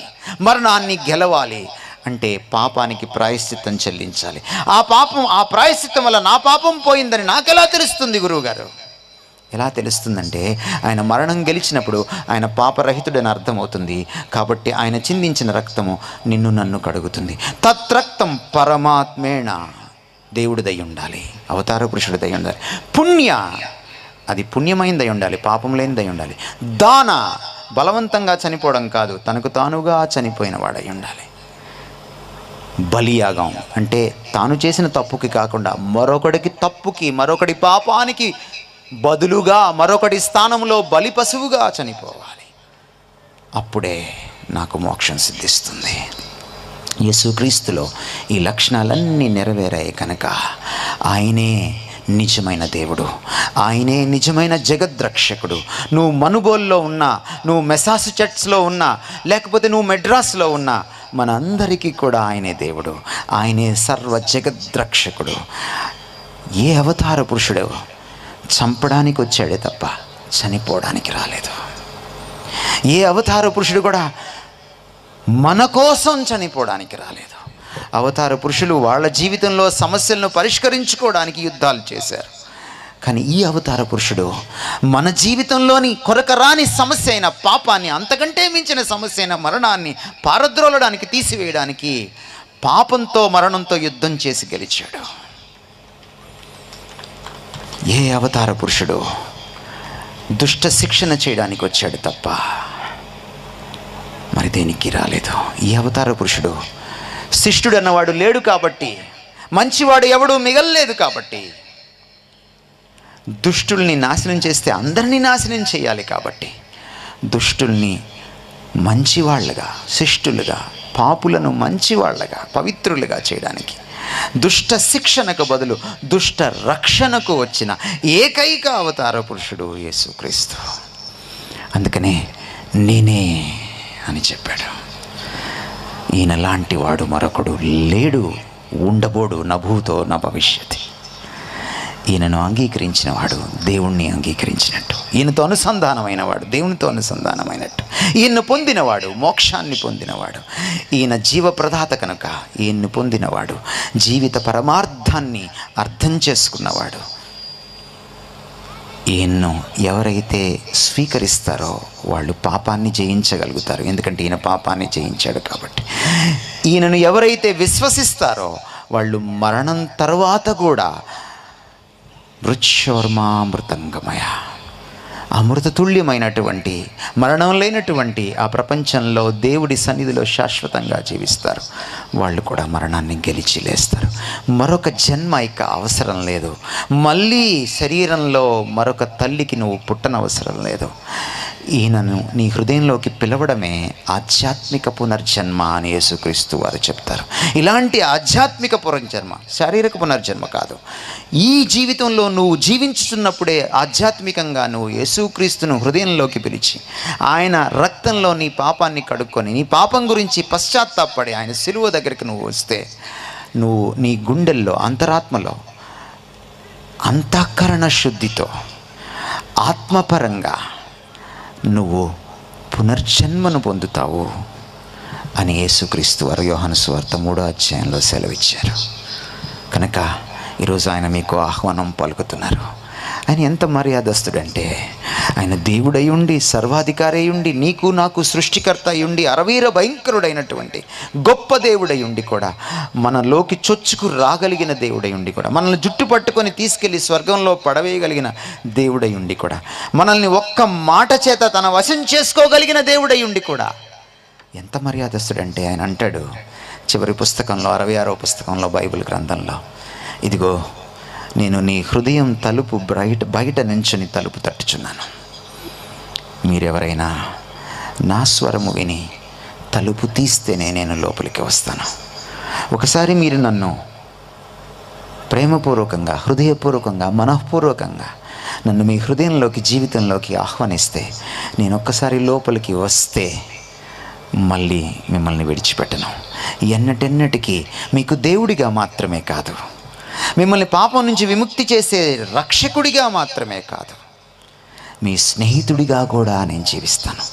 మరణాన్ని గెలవాలి. అంటే పాపానికి ప్రాయశ్చిత్తం చెల్లించాలి. ఆ ప్రాయశ్చిత్తం వల్ల నా పాపం పోయిందని నాకెలా తెలుస్తుంది గురువుగారు? ఎలా తెలుస్తుందంటే ఆయన మరణం గెలిచినప్పుడు ఆయన పాపరహితుడని అర్థమవుతుంది. కాబట్టి ఆయన చిందించిన రక్తము నిన్ను నన్ను కడుగుతుంది. తత్రక్తం పరమాత్మేణ, దేవుడిదై ఉండాలి, అవతార పురుషుడిదై ఉండాలి. పుణ్య, అది పుణ్యమైందై ఉండాలి, పాపం లేనిదై ఉండాలి. దాన, బలవంతంగా చనిపోవడం కాదు, తనకు తానుగా చనిపోయిన వాడై ఉండాలి. బలియాగం అంటే తాను చేసిన తప్పుకి కాకుండా మరొకడికి తప్పుకి, మరొకడి పాపానికి బదులుగా మరొకటి స్థానంలో బలి పశువుగా చనిపోవాలి. అప్పుడే నాకు మోక్షం సిద్ధిస్తుంది. యేసుక్రీస్తులో ఈ లక్షణాలన్నీ నెరవేరాయి కనుక ఆయనే నిజమైన దేవుడు, ఆయనే నిజమైన జగద్రక్షకుడు. నువ్వు మనుబోల్లో ఉన్నా, నువ్వు మెసాచుసెట్స్లో ఉన్నా, లేకపోతే నువ్వు మెడ్రాస్లో ఉన్నా, మనందరికీ కూడా ఆయనే దేవుడు, ఆయనే సర్వ జగద్రక్షకుడు. ఏ అవతార పురుషుడు చంపడానికి వచ్చాడే తప్ప చనిపోవడానికి రాలేదు. ఏ అవతార పురుషుడు కూడా మన కోసం చనిపోవడానికి రాలేదు. అవతార పురుషులు వాళ్ళ జీవితంలో సమస్యలను పరిష్కరించుకోవడానికి యుద్ధాలు చేశారు. కానీ ఈ అవతార పురుషుడు మన జీవితంలోని కొరకరాని సమస్య అయిన పాపాన్ని, అంతకంటే మించిన సమస్య అయిన మరణాన్ని పారద్రోలడానికి, తీసివేయడానికి పాపంతో మరణంతో యుద్ధం చేసి గెలిచాడు. ఏ అవతార పురుషుడు దుష్ట శిక్షణ చేయడానికి వచ్చాడు తప్ప మరి దేనికి రాలేదు. ఈ అవతార పురుషుడు శిష్టుడు అన్నవాడు లేడు కాబట్టి, మంచివాడు ఎవడు మిగల్లేదు కాబట్టి, దుష్టుల్ని నాశనం చేస్తే అందరినీ నాశనం చేయాలి కాబట్టి, దుష్టుల్ని మంచివాళ్ళగా, శిష్టులుగా, పాపులను మంచివాళ్ళగా, పవిత్రులుగా చేయడానికి, దుష్ట శిక్షణకు బదులు దుష్ట రక్షణకు వచ్చిన ఏకైక అవతార పురుషుడు యేసుక్రీస్తు. అందుకనే నేనే అని చెప్పాడు. ఈయన లాంటి వాడు మరొకడు లేడు, ఉండబోడు, నభూతో నా భవిష్యత్. ఈయనను అంగీకరించిన వాడు దేవుణ్ణి అంగీకరించినట్టు, ఈయనతో అనుసంధానమైన వాడు దేవునితో అనుసంధానమైనట్టు, ఈయన్ను పొందినవాడు మోక్షాన్ని పొందినవాడు. ఈయన జీవప్రదాత కనుక ఈయన్ను పొందినవాడు జీవిత పరమార్థాన్ని అర్థం చేసుకున్నవాడు. ఈయన్ను ఎవరైతే స్వీకరిస్తారో వాళ్ళు పాపాన్ని జయించగలుగుతారు, ఎందుకంటే ఈయన పాపాన్ని జయించాడు కాబట్టి. ఈయనను ఎవరైతే విశ్వసిస్తారో వాళ్ళు మరణం తర్వాత కూడా మృత్యోర్మామృతంగమయ, అమృతతుల్యమైనటువంటి మరణం లేనటువంటి ఆ ప్రపంచంలో దేవుడి సన్నిధిలో శాశ్వతంగా జీవిస్తారు. వాళ్ళు కూడా మరణాన్ని గెలిచి లేస్తారు. మరొక జన్మ ఇక అవసరం లేదు. మళ్ళీ శరీరంలో మరొక తల్లికి నువ్వు పుట్టనవసరం లేదు. ఈయనను నీ హృదయంలోకి పిలవడమే ఆధ్యాత్మిక పునర్జన్మ అని యేసుక్రీస్తు వారు చెప్తారు. ఇలాంటి ఆధ్యాత్మిక పునర్జన్మ, శారీరక పునర్జన్మ కాదు. ఈ జీవితంలో నువ్వు జీవించుతున్నప్పుడే ఆధ్యాత్మికంగా నువ్వు యేసుక్రీస్తును హృదయంలోకి పిలిచి ఆయన రక్తంలో నీ పాపాన్ని కడుక్కొని నీ పాపం గురించి పశ్చాత్తాపడి ఆయన శిలువ దగ్గరికి నువ్వు వస్తే నువ్వు నీ గుండెల్లో అంతరాత్మలో అంతఃకరణ శుద్ధితో ఆత్మపరంగా నువ్వు పునర్జన్మను పొందుతావు అని యేసుక్రీస్తు వారు యోహాను సువార్త 3వ అధ్యాయంలో సెలవిచ్చారు. కనుక ఈరోజు ఆయన మీకు ఆహ్వానం పలుకుతున్నారు. ఆయన ఎంత మర్యాదస్తుడంటే ఆయన దేవుడై ఉండి, సర్వాధికారి అయి ఉండి, నీకు నాకు సృష్టికర్త అయి ఉండి, అరవీర భయంకరుడైనటువంటి గొప్ప దేవుడై ఉండి కూడా మనలోకి చొచ్చుకు రాగలిగిన దేవుడై ఉండి కూడా మనల్ని జుట్టు పట్టుకొని తీసుకెళ్ళి స్వర్గంలో పడవేయగలిగిన దేవుడై ఉండి కూడా మనల్ని ఒక్క మాట చేత తన వశం చేసుకోగలిగిన దేవుడై ఉండి కూడా ఎంత మర్యాదస్తుడంటే ఆయన అంటాడు చివరి పుస్తకంలో 66వ పుస్తకంలో బైబిల్ గ్రంథంలో, ఇదిగో నేను నీ హృదయం తలుపు బయట నుంచుని తలుపు తట్టుచున్నాను. మీరెవరైనా నా స్వరము విని తలుపు తీస్తేనే నేను లోపలికి వస్తాను. ఒకసారి మీరు నన్ను ప్రేమపూర్వకంగా, హృదయపూర్వకంగా, మనఃపూర్వకంగా నన్ను మీ హృదయంలోకి, జీవితంలోకి ఆహ్వానిస్తే, నేను ఒక్కసారి లోపలికి వస్తే మళ్ళీ మిమ్మల్ని విడిచిపెట్టను. ఎన్నటెన్నటికీ మీకు దేవుడిగా మాత్రమే కాదు, మిమ్మల్ని పాపం నుంచి విముక్తి చేసే రక్షకుడిగా మాత్రమే కాదు, మీ స్నేహితుడిగా కూడా నేను జీవిస్తాను.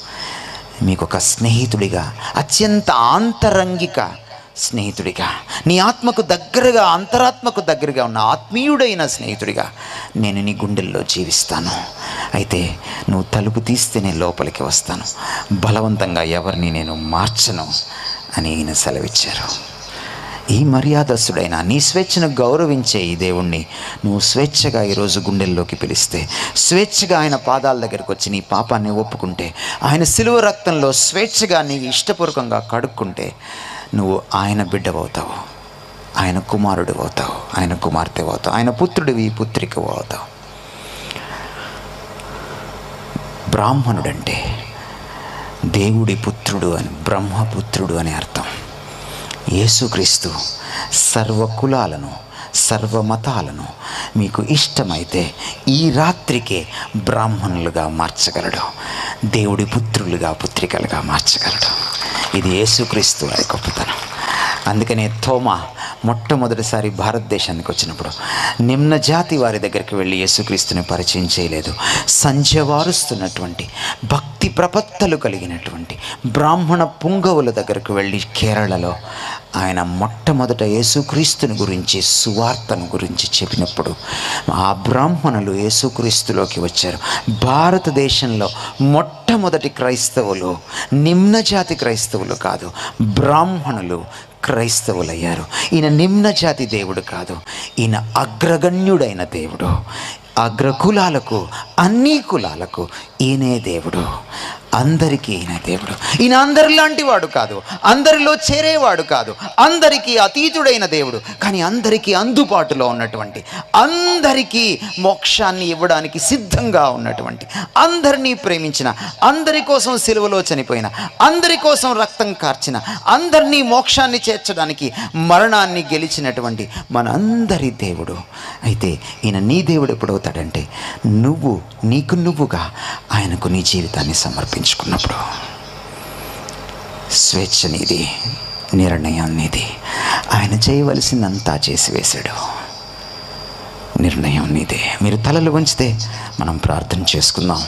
మీకు ఒక స్నేహితుడిగా, అత్యంత ఆంతరంగిక స్నేహితుడిగా, నీ ఆత్మకు దగ్గరగా, అంతరాత్మకు దగ్గరగా ఉన్న ఆత్మీయుడైన స్నేహితుడిగా నేను నీ గుండెల్లో జీవిస్తాను. అయితే నువ్వు తలుపు తీస్తేనే లోపలికి వస్తాను, బలవంతంగా ఎవరిని నేను మార్చను అని ఈయన సెలవిచ్చారు. ఈ మర్యాదస్తుడైన, నీ స్వేచ్ఛను గౌరవించే ఈ దేవుణ్ణి నువ్వు స్వేచ్ఛగా ఈరోజు గుండెల్లోకి పిలిస్తే, స్వేచ్ఛగా ఆయన పాదాల దగ్గరికి వచ్చి నీ పాపాన్ని ఒప్పుకుంటే, ఆయన శిలువ రక్తంలో స్వేచ్ఛగా నీకు ఇష్టపూర్వకంగా కడుక్కుంటే నువ్వు ఆయన బిడ్డవవుతావు, ఆయన కుమారుడు అవుతావు, ఆయన కుమార్తె అవుతావు, ఆయన పుత్రుడివి, పుత్రిక అవుతావు. బ్రాహ్మణుడంటే దేవుడి పుత్రుడు అని, బ్రహ్మపుత్రుడు అని అర్థం. యేసుక్రీస్తు సర్వ కులాలను, సర్వ మతాలను మీకు ఇష్టమైతే ఈ రాత్రికే బ్రాహ్మణులుగా మార్చగలడు, దేవుడి పుత్రులుగా, పుత్రికలుగా మార్చగలడు. ఇది యేసుక్రీస్తు వారి గొప్పతనం. అందుకనే తోమా మొట్టమొదటిసారి భారతదేశానికి వచ్చినప్పుడు నిమ్న జాతి వారి దగ్గరికి వెళ్ళి యేసుక్రీస్తుని పరిచయం చేయలేదు. సంధ్యవారుస్తున్నటువంటి, భక్తి ప్రపత్తలు కలిగినటువంటి బ్రాహ్మణ పుంగవుల దగ్గరకు వెళ్ళి కేరళలో ఆయన మొట్టమొదట యేసుక్రీస్తుని గురించి, సువార్తను గురించి చెప్పినప్పుడు ఆ బ్రాహ్మణులు యేసుక్రీస్తులోకి వచ్చారు. భారతదేశంలో మొట్టమొదటి క్రైస్తవులు నిమ్న జాతి క్రైస్తవులు కాదు, బ్రాహ్మణులు క్రైస్తవులయ్యారు. ఈయన నిమ్న జాతి దేవుడు కాదు, ఈయన అగ్రగణ్యుడైన దేవుడు. అగ్రకులాలకు, అన్ని కులాలకు ఈయనే దేవుడు, అందరికీ ఈయన దేవుడు. ఈయన అందరిలాంటి వాడు కాదు, అందరిలో చేరేవాడు కాదు, అందరికీ అతీతుడైన దేవుడు. కానీ అందరికీ అందుబాటులో ఉన్నటువంటి, అందరికీ మోక్షాన్ని ఇవ్వడానికి సిద్ధంగా ఉన్నటువంటి, అందరినీ ప్రేమించిన, అందరి కోసం సిలువలో చనిపోయిన, అందరి కోసం రక్తం కార్చిన, అందరినీ మోక్షాన్ని చేర్చడానికి మరణాన్ని గెలిచినటువంటి మనందరి దేవుడు. అయితే ఈయన నీ దేవుడు ఎప్పుడవుతాడంటే నువ్వు నీకు నువ్వుగా ఆయనకు నీ జీవితాన్ని సమర్పించుకున్నప్పుడు. స్వేచ్ఛ నీది, నిర్ణయం నీది. ఆయన చేయవలసిందంతా చేసి వేశాడు, నిర్ణయం నీదే. మీరు తలలు వంచితే మనం ప్రార్థన చేసుకుందాం.